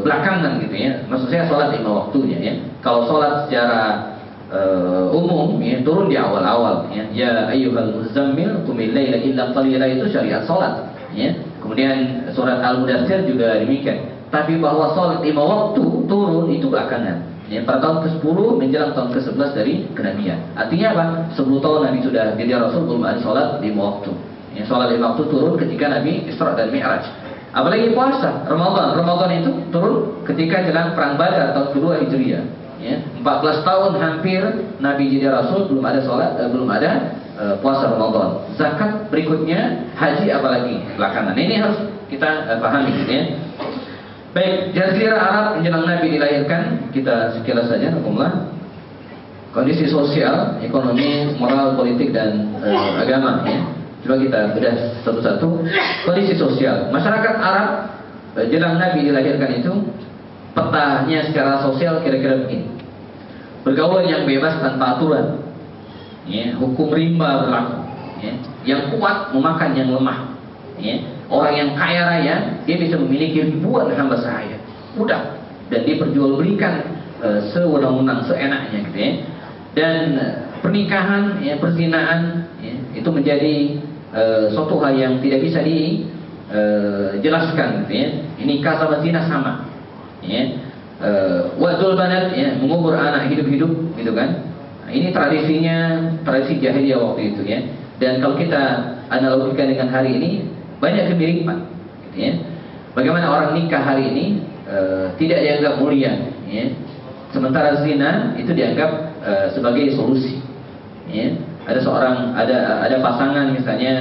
belakangan gitu, maksud saya sholat 5 waktunya. Kalau sholat secara umum turun di awal-awal, ya ayyuhal muzammil qumil laila illa qalila, itu syariat sholat. Kemudian surat Al-Mudaththir juga demikian. Tapi bahwa sholat 5 waktu turun itu belakangan, pada tahun ke-10 menjelang tahun ke-11 dari kenabian. Artinya apa? 10 tahun Nabi sudah jadi Rasul belum ada sholat 5 waktu. Sholat 5 waktu turun ketika Nabi Isra dan Mi'raj. Apalagi puasa Ramadan itu turun ketika jelang perang Badar tahun kedua Hijriah. 14 tahun hampir Nabi jadi Rasul belum ada sholat, belum ada puasa Ramadan. Zakat berikutnya, haji apalagi belakangan. Ini harus kita pahami, Baik, Jazirah Arab menjelang Nabi dilahirkan, kita sekilas saja, alhamdulillah. Kondisi sosial, ekonomi, moral, politik dan agama. Coba kita bedah satu-satu. Kondisi sosial masyarakat Arab jelang Nabi dilahirkan itu, petanya secara sosial kira-kira begini. Bergaul yang bebas tanpa aturan, hukum rimba berlaku, yang kuat memakan yang lemah, orang yang kaya raya dia bisa memiliki ribuan hamba sahaya, mudah, dan dia perjualbelikan sewenang-wenang, seenaknya gitu, dan pernikahan, perzinaan, itu menjadi suatu hal yang tidak bisa dijelaskan, gitu, nikah sama zina sama, wadul banat, mengubur anak hidup-hidup, gitu kan. Ini tradisi jahiliyah waktu itu, dan kalau kita analogikan dengan hari ini, banyak kemiripan, gitu, Bagaimana orang nikah hari ini tidak dianggap mulia, sementara zina itu dianggap sebagai solusi. ya. Ada pasangan misalnya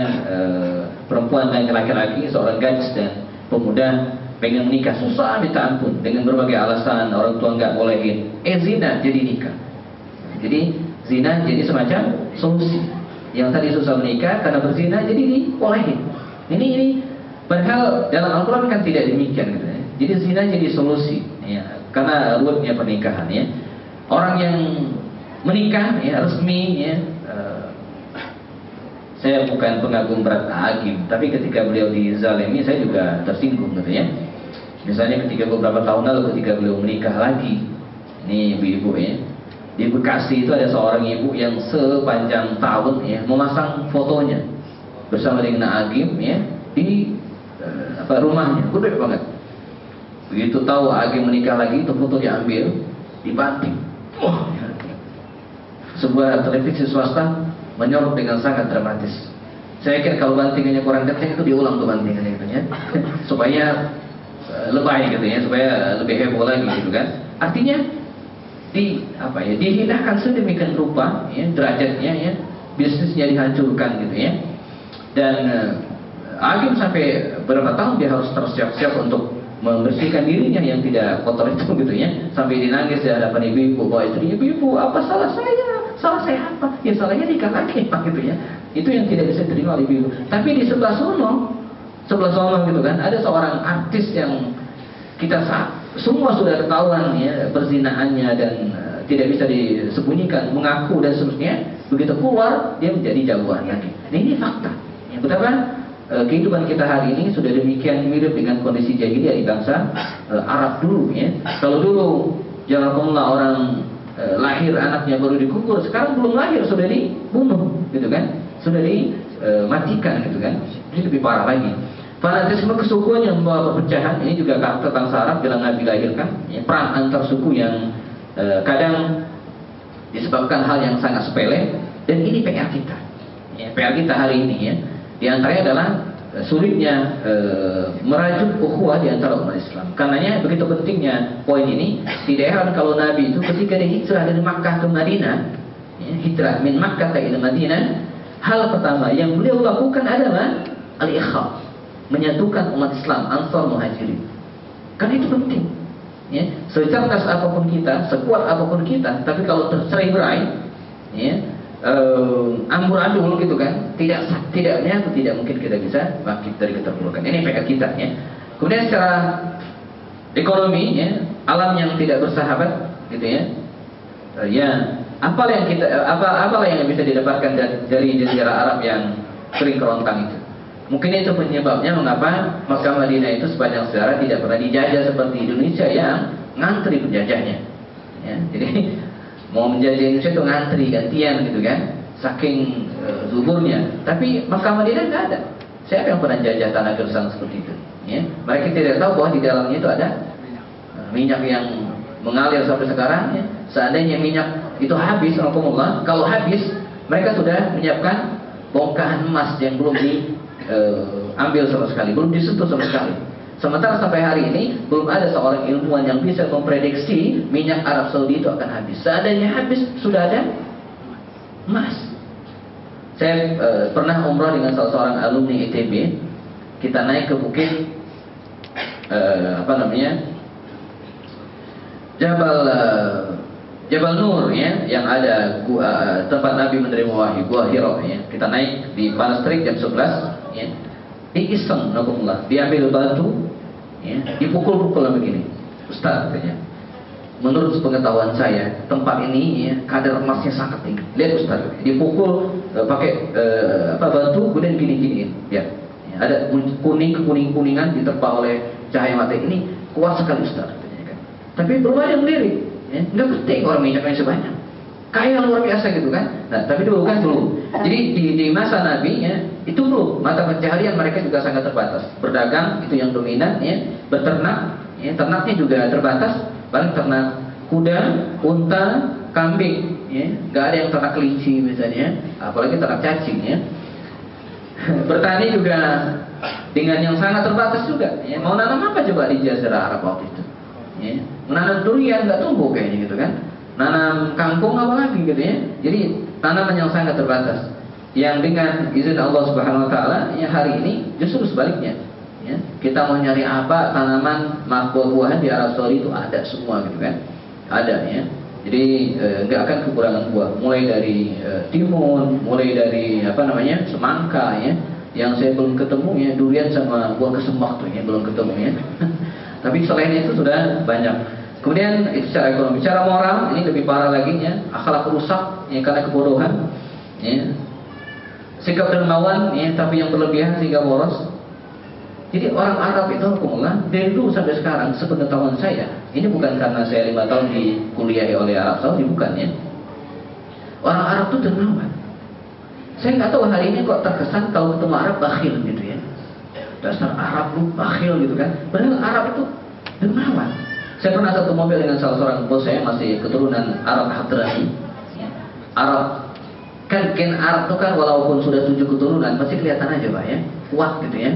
perempuan dan laki-laki, seorang gadis dan pemuda pengen menikah, susah minta ampun dengan berbagai alasan, orang tua nggak bolehin, zina jadi nikah. Jadi zina jadi semacam solusi. Yang tadi susah menikah karena berzina jadi dibolehin. Ini padahal dalam Al-Quran kan tidak demikian gitu ya. Jadi zina jadi solusi ya, karena ruwetnya pernikahan ya. Orang yang menikah ya resmi ya, saya bukan pengagum berat Agim, tapi ketika beliau dizalimi saya juga tersinggung gitu ya. Misalnya ketika beberapa tahun lalu ketika beliau menikah lagi, ini ibu-ibu ya, di Bekasi itu ada seorang ibu yang sepanjang tahun ya memasang fotonya bersama dengan Agim ya di rumahnya, gede banget. Begitu tahu Agim menikah lagi, itu foto diambil, dibanting. Wah, sebuah televisi swasta menyorot dengan sangat dramatis. Saya kira kalau bantingannya kurang kencang itu diulang tuh bantingannya gitu ya, supaya lebay gitu ya, supaya lebih heboh lagi gitu kan. Artinya dihinakan sedemikian rupa ya, derajatnya ya, bisnisnya dihancurkan gitu ya. Dan Agim sampai berapa tahun dia harus tersiap-siap untuk membersihkan dirinya yang tidak kotor itu gitu ya, sampai dinangis di hadapan ibu-ibu bahwa istrinya, ibu apa salah saya apa? Ya salahnya nikah lagi pak gitu ya. Itu yang tidak bisa terima oleh ibu. Tapi di sebelah sono gitu kan, ada seorang artis yang kita semua sudah ketahuan ya perzinaannya dan tidak bisa disembunyikan, mengaku dan seterusnya. Begitu keluar dia menjadi jagoan lagi. Nah ini fakta. Ya, betapa kehidupan kita hari ini sudah demikian mirip dengan kondisi jahiliyah di bangsa Arab dulu ya. Kalau dulu jazakumullah orang lahir anaknya baru dikubur, sekarang belum lahir sudah dibunuh gitu kan, sudah dimatikan gitu kan. Ini lebih parah lagi. Fanatisme kesukuan yang membawa perpecahan ini juga karakter bangsa Arab bila Nabi lahirkan ya, perang antar suku yang kadang disebabkan hal yang sangat sepele, dan ini PR kita ya, PR kita hari ini ya. Di antaranya adalah sulitnya merajuk ukhuwah di antara umat Islam. Karenanya begitu pentingnya poin ini. Tidak heran kalau Nabi itu ketika dia hijrah dari Makkah ke Madinah ya, hijrah min Makkah ke Madinah, hal pertama yang beliau lakukan adalah al-ikhab, menyatukan umat Islam, Ansar Muhajirin. Karena itu penting ya. Secerdas apapun kita, sekuat apapun kita, tapi kalau tercerai-berai ya, amburadul gitu kan, tidak mungkin kita bisa bangkit dari keterpurukan. Ini PR kita ya. Kemudian secara ekonomi ya, alam yang tidak bersahabat gitu ya, ya apalah yang bisa didapatkan dari jazirah Arab yang sering kerontang itu. Mungkin itu penyebabnya mengapa Makkah Madinah itu sepanjang sejarah tidak pernah dijajah seperti Indonesia yang ngantri penjajahnya ya. Jadi mau menjajah Indonesia itu ngantri gantian gitu kan, saking zuburnya. Tapi Makkah Madinah nggak ada. Siapa yang pernah jajah tanah gersang seperti itu ya? Mereka tidak tahu bahwa di dalamnya itu ada minyak yang mengalir sampai sekarang ya. Seandainya minyak itu habis, kalau habis mereka sudah menyiapkan bongkahan emas yang belum diambil sama sekali, belum disentuh sama sekali. Sementara sampai hari ini belum ada seorang ilmuwan yang bisa memprediksi minyak Arab Saudi itu akan habis. Seandainya habis, sudah ada emas. Saya pernah umrah dengan salah seorang alumni ITB. Kita naik ke bukit Jabal Nur ya, yang ada tempat Nabi menerima wahyu, Gua Hira ya. Kita naik di panas terik jam 11 ya. Diiseng, diambil batu ya, dipukul-pukul begini. Ustaz katanya, menurut pengetahuan saya tempat ini ya, kadar emasnya sangat tinggi. Lihat Ustaz, dipukul pakai batu, kemudian gini-giniin ya. Ada kuningan diterpa oleh cahaya matahari. Ini kuat sekali Ustaz katanya kan. Tapi belum ada yang melirik ya. Nggak penting orang minyaknya sebanyak, kaya luar biasa gitu kan. Nah tapi dulu kan jadi di masa Nabi ya, itu dulu mata pencaharian mereka juga sangat terbatas. Berdagang itu yang dominan ya, beternak ya, ternaknya juga terbatas, paling ternak kuda, unta, kambing ya, nggak ada yang ternak kelinci misalnya, apalagi ternak cacing ya. Bertani juga dengan yang sangat terbatas juga ya. Mau nanam apa coba di Jazirah Arab waktu itu ya? Menanam durian nggak tumbuh kayaknya gitu kan, nanam kangkung apa lagi gitu ya. Jadi tanaman yang sangat terbatas. Yang dengan izin Allah Subhanahu Wa Taala, ya hari ini justru sebaliknya. Ya, kita mau nyari apa tanaman buah-buahan di Arab Saudi itu ada semua gitu kan, ada ya. Jadi nggak akan kekurangan buah. Mulai dari timun, mulai dari apa namanya semangka ya. Yang saya belum ketemu ya durian sama buah kesembak tuh ya belum ketemu ya. Tapi selain itu sudah banyak. Kemudian itu secara ekonomi, secara moral ini lebih parah lagi ya, akhlak rusak ya karena kebodohan, ya. Sikap dermawan ya tapi yang berlebihan sehingga boros. Jadi orang Arab itu hukumullah dari dulu sampai sekarang sepengetahuan saya, ini bukan karena saya 5 tahun dikuliahi oleh Arab Saudi, bukan ya. Orang Arab itu dermawan. Saya nggak tahu hari ini kok terkesan kalau ketemu Arab bakhil gitu ya. Dasar Arab lu bakhil gitu kan. Padahal Arab itu dermawan. Saya pernah satu mobil dengan salah seorang bos saya masih keturunan Arab Hadrami. Arab kan gen Arab itu kan walaupun sudah 7 keturunan masih kelihatan aja Pak ya, kuat gitu ya.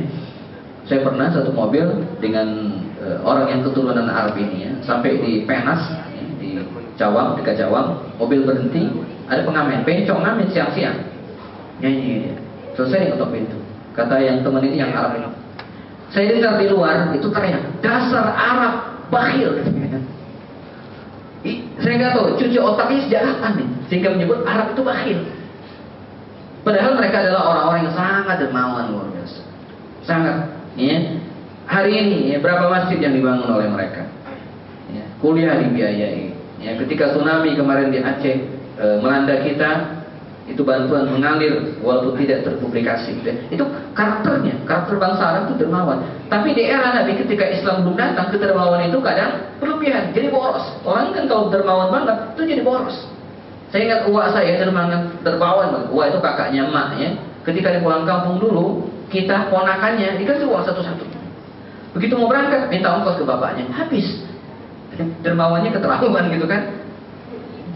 Saya pernah satu mobil dengan orang yang keturunan Arab ini ya, sampai di Penas ya, di Cawang, dekat Cawang, mobil berhenti, ada pengamen, pencong ngamen siang-siang. Nyanyi dia. Selesai ngetok pintu. Kata yang teman ini yang Arab ini. Saya dengar di luar itu teriak, dasar Arab bakhil. Saya nggak tahu cuci otaknya sejak kapan nih sehingga menyebut Arab itu bakhil. Padahal mereka adalah orang-orang yang sangat dermawan luar biasa. Sangat. Ya. Hari ini ya, berapa masjid yang dibangun oleh mereka? Ya. Kuliah dibiayai. Ya. Ketika tsunami kemarin di Aceh melanda kita, itu bantuan mengalir walaupun tidak terpublikasi. Itu karakternya, karakter bangsa Arab itu dermawan. Tapi di era Nabi ketika Islam belum datang, kedermawanan itu kadang berlebihan, jadi boros. Orang kan kalau dermawan banget itu jadi boros. Saya ingat uak saya dermawan. Uak itu kakaknya emak ya. Ketika di pulang kampung dulu, kita ponakannya dikasih uang satu-satu. Begitu mau berangkat, minta ongkos ke bapaknya, habis. Dermawannya keterlaluan gitu kan.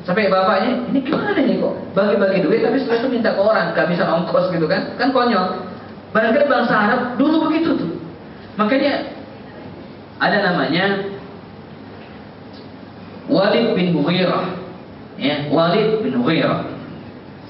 Sampai bapaknya, ini gimana nih kok bagi-bagi duit tapi setelah itu minta ke orang, gak bisa ongkos gitu kan. Kan konyol. Barangkali bangsa Arab dulu begitu tuh. Makanya ada namanya Walid bin Mughirah. Ya, Walid bin Mughirah.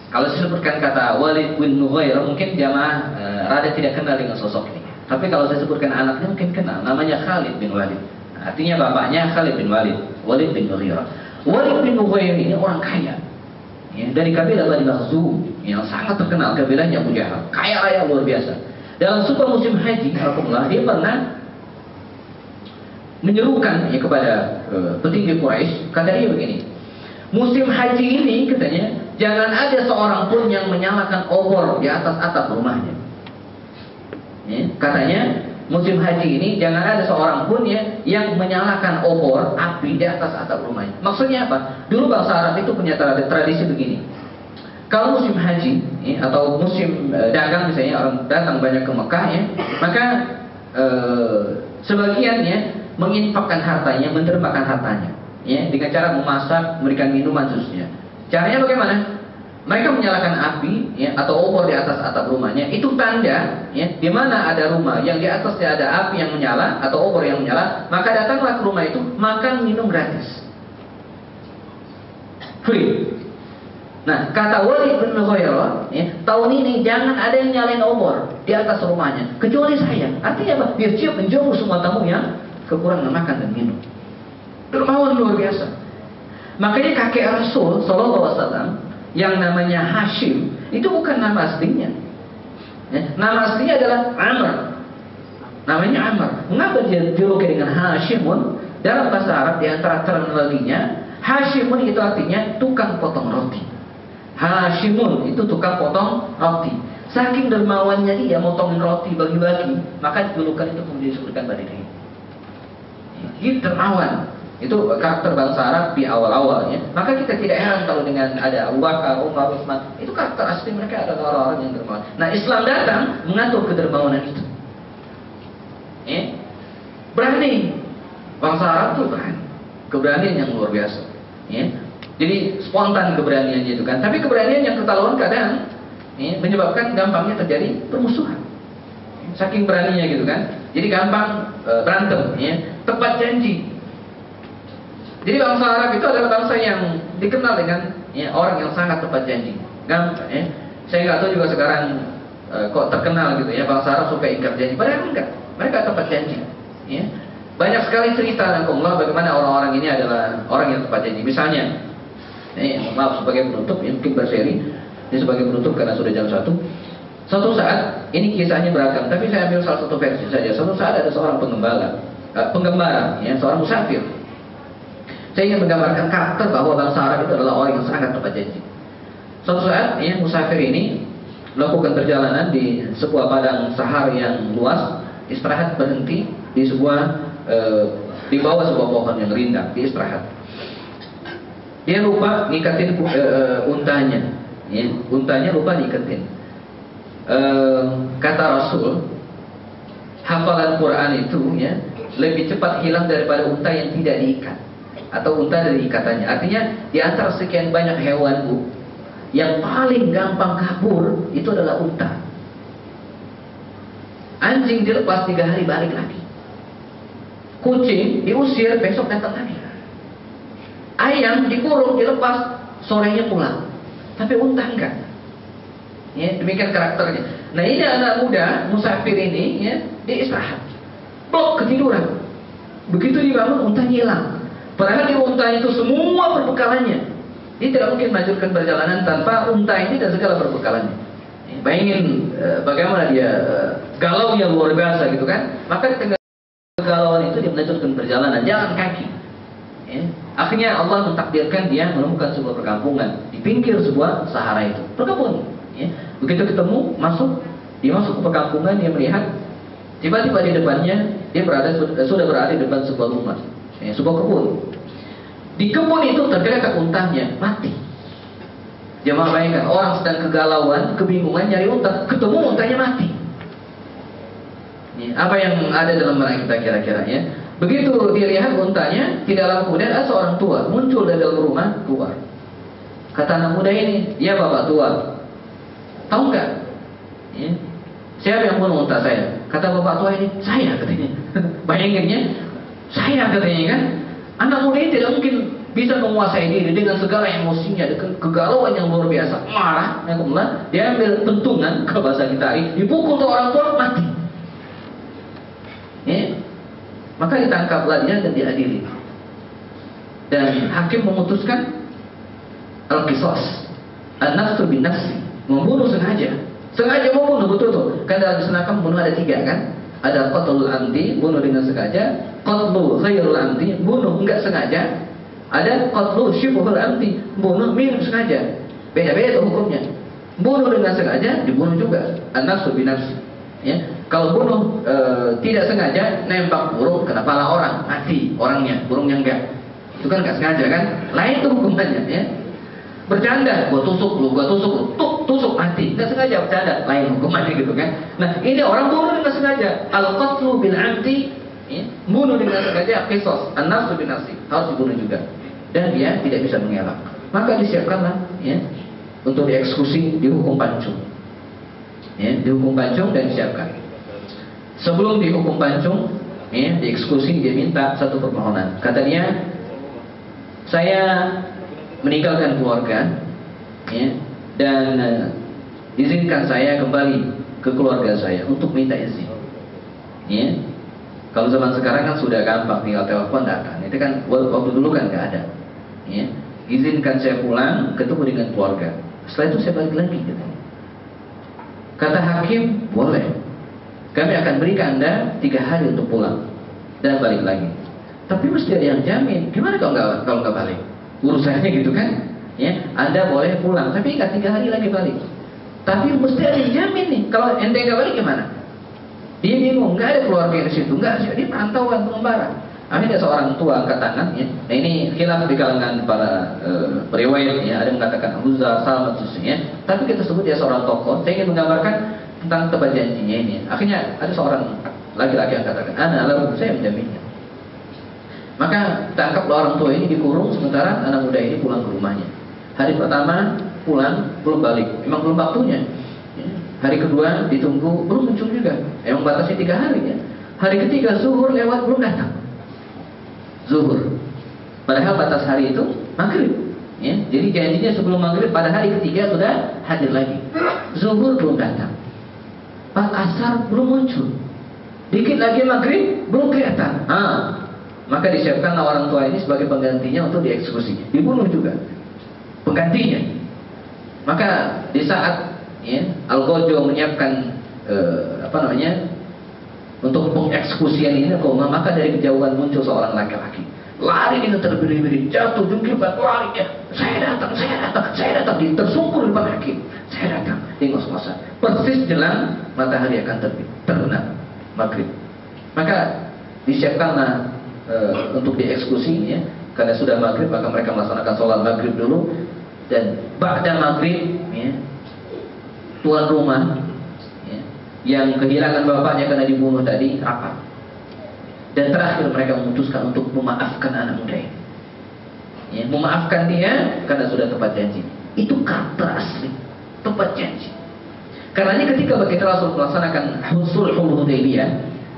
Kalau saya sebutkan kata Walid bin Mughirah mungkin jamaah rada tidak kenal dengan sosok ini. Tapi kalau saya sebutkan anaknya mungkin kenal. Namanya Khalid bin Walid. Artinya bapaknya Khalid bin Walid, Walid bin Mughirah. Walid bin Mughirah ini orang kaya ya, dari kabilah Bani Makhzum yang sangat terkenal, kabilahnya Abu Jahal, kaya raya luar biasa. Dalam sebuah musim haji, alhamdulillah, dia pernah menyerukan ya, kepada petinggi Quraisy, kata dia begini, musim haji ini katanya jangan ada seorang pun yang menyalakan obor di atas atap rumahnya. Ya, katanya musim haji ini jangan ada seorang pun ya yang menyalakan obor api di atas atap rumahnya. Maksudnya apa? Dulu bangsa Arab itu punya tradisi begini. Kalau musim haji ya, atau musim dagang misalnya orang datang banyak ke Mekah ya, maka sebagian ya menginfakkan hartanya, mendermakan hartanya ya dengan cara memasak, memberikan minuman khususnya. Caranya bagaimana? Mereka menyalakan api ya, atau obor di atas atap rumahnya. Itu tanda ya, di mana ada rumah yang di atasnya ada api yang menyala atau obor yang menyala, maka datanglah ke rumah itu makan minum gratis, free. Nah, kata Walid bin Mughirah ya, tahun ini jangan ada yang nyalain obor di atas rumahnya kecuali saya. Artinya apa? Biar siap menjauh semua tamu yang kekurangan makan dan minum. Dermawan luar biasa. Makanya kakek Rasul Sallallahu Alaihi Wasallam yang namanya Hashim itu bukan nama aslinya ya, nama aslinya adalah Amr, namanya Amr. Mengapa dia dijuluki dengan Hashimun? Dalam bahasa Arab di antara terminologinya Hashimun itu artinya tukang potong roti. Hashimun itu tukang potong roti. Saking dermawannya dia motongin roti bagi-bagi, maka julukan itu kemudian disebutkan pada diri. Dia dermawan. Itu karakter bangsa Arab di awal-awalnya. Maka kita tidak heran kalau dengan ada Abu Bakar, Umar, Utsman, itu karakter asli mereka adalah orang-orang yang dermawan. Nah, Islam datang mengatur kedermawanan itu. Berani. Bangsa Arab itu berani. Keberanian yang luar biasa. Jadi spontan keberaniannya itu kan. Tapi keberanian yang keterlaluan kadang menyebabkan gampangnya terjadi permusuhan. Saking beraninya gitu kan. Jadi gampang berantem. Tepat janji. Jadi bangsa Arab itu adalah bangsa yang dikenal dengan ya, orang yang sangat tepat janji. Gampang ya. Saya nggak tahu juga sekarang kok terkenal gitu ya, bangsa Arab suka ingkar janji. Padahal enggak, mereka tepat janji. Ya. Banyak sekali cerita tentang Allah bagaimana orang-orang ini adalah orang yang tepat janji. Misalnya, maaf sebagai penutup, ini mungkin berseri, ini sebagai penutup karena sudah jam 1. Suatu saat, ini kisahnya beragam, tapi saya ambil salah satu versi saja. Suatu saat ada seorang penggembara, ya, seorang musafir. Saya ingin menggambarkan karakter bahwa bangsa Arab itu adalah orang yang sangat tepat janji. Suatu saat, ya, musafir ini melakukan perjalanan di sebuah padang sahar yang luas, istirahat berhenti di di bawah sebuah pohon yang rindang, dia istirahat. Dia lupa ngikatin untanya, ya, untanya lupa ngikatin. Kata Rasul, hafalan Quran itu ya lebih cepat hilang daripada unta yang tidak diikat atau unta dari ikatannya. Artinya di antara sekian banyak hewan bu, yang paling gampang kabur itu adalah unta. Anjing dilepas 3 hari balik lagi. Kucing diusir besok datang lagi. Ayam dikurung dilepas sorenya pulang. Tapi unta enggak. Ya, demikian karakternya. Nah ini anak muda musafir ini ya, dia istirahat. Blok ketiduran. Begitu dibangun untanya hilang. Padahal di unta itu semua perbekalannya. Dia tidak mungkin melanjutkan perjalanan tanpa unta ini dan segala perbekalannya. Bayangin bagaimana dia galau yang luar biasa gitu kan. Maka di tengah kegalauan itu dia melanjutkan perjalanan jalan kaki. Ya. Akhirnya Allah mentakdirkan dia menemukan sebuah perkampungan di pinggir sebuah sahara itu. Perkebunan. Ya. Begitu ketemu, dia masuk ke perkampungan, dia melihat tiba-tiba di depannya dia sudah berada di depan sebuah rumah, ya, sebuah kebun. Di kebun itu tergeletak untanya mati. Jemaah bayangkan, orang sedang kegalauan, kebingungan nyari unta, ketemu untanya mati. Ya, apa yang ada dalam benak kita kira-kira ya? Begitu dia lihat untanya, tidak lama kemudian ada seorang tua muncul dari dalam rumah keluar. Kata anak muda ini, "Ya bapak tua, tahu nggak? Ya, siapa yang bunuh unta saya?" Kata bapak tua ini, "Saya," katanya. Bayanginnya, saya katanya kan. Anak muda ini tidak mungkin bisa menguasai diri dengan segala emosinya, dengan kegalauan yang luar biasa, marah, yang kemudian dia ambil pentungan ke bahasa kita ini, dipukul tuh orang tua mati. Ya. Maka ditangkaplah dia dan diadili. Dan hakim memutuskan al-qisas, an-nafsu bin nafsi, membunuh sengaja membunuh betul tuh. Kan dalam Islam kan membunuh ada 3 kan? Ada qatlul amdi, bunuh dengan sengaja, qatlu ghairul amdi, bunuh enggak sengaja, ada qatlu syibhul amdi, bunuh mirip sengaja. Beda-beda hukumnya. Bunuh dengan sengaja dibunuh juga, an-nafsu bin nafsi. Ya. Kalau bunuh tidak sengaja, nembak burung kena kepala orang, mati orangnya, burungnya enggak. Itu kan enggak sengaja kan? Lain tuh hukumannya ya. Bercanda, gua tusuk lu, tusuk mati. Enggak sengaja bercanda, lain hukumannya gitu kan. Nah, ini orang bunuh dengan sengaja. Al-qatlu bil amdi, ya, bunuh dengan sengaja qisas, an-nafsu bin nafsi, harus dibunuh juga. Dan dia tidak bisa mengelak. Maka disiapkanlah ya untuk dieksekusi, dihukum pancung. Ya, dihukum pancung dan disiapkan. Sebelum dihukum pancung, ya, dieksekusi, dia minta satu permohonan. Kata dia, "Saya meninggalkan keluarga, ya, dan izinkan saya kembali ke keluarga saya untuk minta izin." Ya, kalau zaman sekarang kan sudah gampang, tinggal telepon datang. Itu kan waktu dulu kan nggak ada. Ya, izinkan saya pulang, ketemu dengan keluarga. Setelah itu saya balik lagi. Gitu. Kata hakim, boleh. Kami akan berikan Anda 3 hari untuk pulang dan balik lagi. Tapi mesti ada yang jamin. Gimana kalau nggak balik? Urusannya gitu kan? Ya, Anda boleh pulang, tapi nggak 3 hari lagi balik. Tapi mesti ada yang jamin nih. Kalau ente nggak balik gimana? Dia bingung, nggak ada keluarga di situ, nggak sih? Dia pantauan pengembara. Akhirnya seorang tua angkat tangan. Ya. Nah ini khilaf di kalangan para periwayat. Ya. Ada yang mengatakan Abu Dzar, Salman, ya. Tapi kita sebut dia seorang tokoh. Saya ingin menggambarkan tentang tepat janjinya ini. Akhirnya ada seorang laki-laki yang katakan, "Lalu saya menjaminnya." Maka tangkaplah orang tua ini, dikurung sementara anak muda ini pulang ke rumahnya. Hari pertama pulang belum balik, memang belum waktunya. Ya. Hari kedua ditunggu belum muncul juga. Emang batasnya 3 hari ya. Hari ketiga zuhur lewat belum datang. Zuhur. Padahal batas hari itu maghrib. Ya, jadi janjinya sebelum maghrib pada hari ketiga sudah hadir lagi. Zuhur belum datang, asar belum muncul, dikit lagi maghrib belum kelihatan. Maka disiapkan orang tua ini sebagai penggantinya untuk dieksekusi, dibunuh juga penggantinya. Maka di saat Al-Gojo menyiapkan untuk pengeksekusian ini, maka dari kejauhan muncul seorang laki-laki, lari dengan terbiri-biri, jatuh jungkirkan, lari ya, saya datang, tersungkur di depan hakim, saya datang, di ngos-ngosan, persis jelang matahari akan terbit, terbenam maghrib. Maka disiapkanlah untuk dieksekusi, ya, karena sudah maghrib, maka mereka melaksanakan sholat maghrib dulu, dan ba'da maghrib, ya, tuan rumah, ya, yang kehilangan bapaknya karena dibunuh tadi rapat. Dan terakhir mereka memutuskan untuk memaafkan anak muda ini, ya, memaafkan dia karena sudah tepat janji. Itu karakter asli, tepat janji. Karena ketika kita Rasul melaksanakan Sulhul Hudaybiyah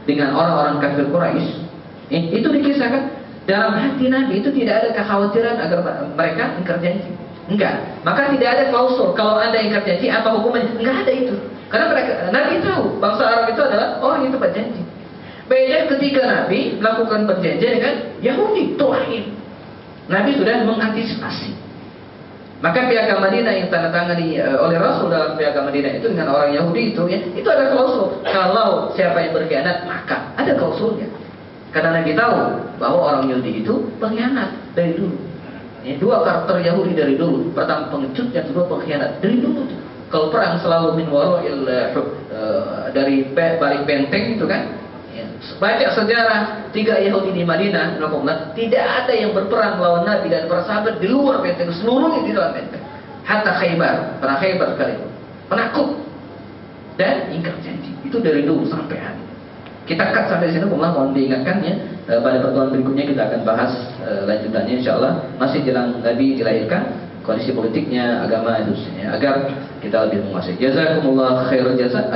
dengan orang-orang kafir Quraisy, itu dikisahkan dalam hati Nabi itu tidak ada kekhawatiran agar mereka ingkar janji. Enggak. Maka tidak ada klausul kalau Anda ingkar janji apa hukumnya? Enggak ada itu. Karena Nabi tahu bangsa Arab itu adalah orang yang tepat janji. Beda ketika Nabi melakukan perjanjian dengan Yahudi, Tuhain. Nabi sudah mengantisipasi. Maka piagam Madinah yang tanda tangani oleh Rasul dalam piagam Madinah itu dengan orang Yahudi itu ada klausul. Kalau siapa yang berkhianat, maka ada klausulnya. Karena Nabi tahu bahwa orang Yahudi itu pengkhianat dari dulu. Dua karakter Yahudi dari dulu. Pertama pengecut, yang kedua pengkhianat dari dulu. Kalau perang selalu min wara'il dari balik benteng itu kan. Baca sejarah 3 Yahudi di Madinah, tidak ada yang berperang melawan Nabi dan para sahabat di luar benteng, seluruhnya di dalam benteng. Hatta Khaybar, pernah Khaybar sekali, penakut dan ingkar janji. Itu dari dulu sampai hari. Kita cut sampai sini, mohon diingatkan ya. Pada pertemuan berikutnya kita akan bahas lanjutannya, insyaallah. Masih jelang Nabi dilahirkan, kondisi politiknya, agama itu, agar kita lebih menguasai. Jazakumullah khairan jazak.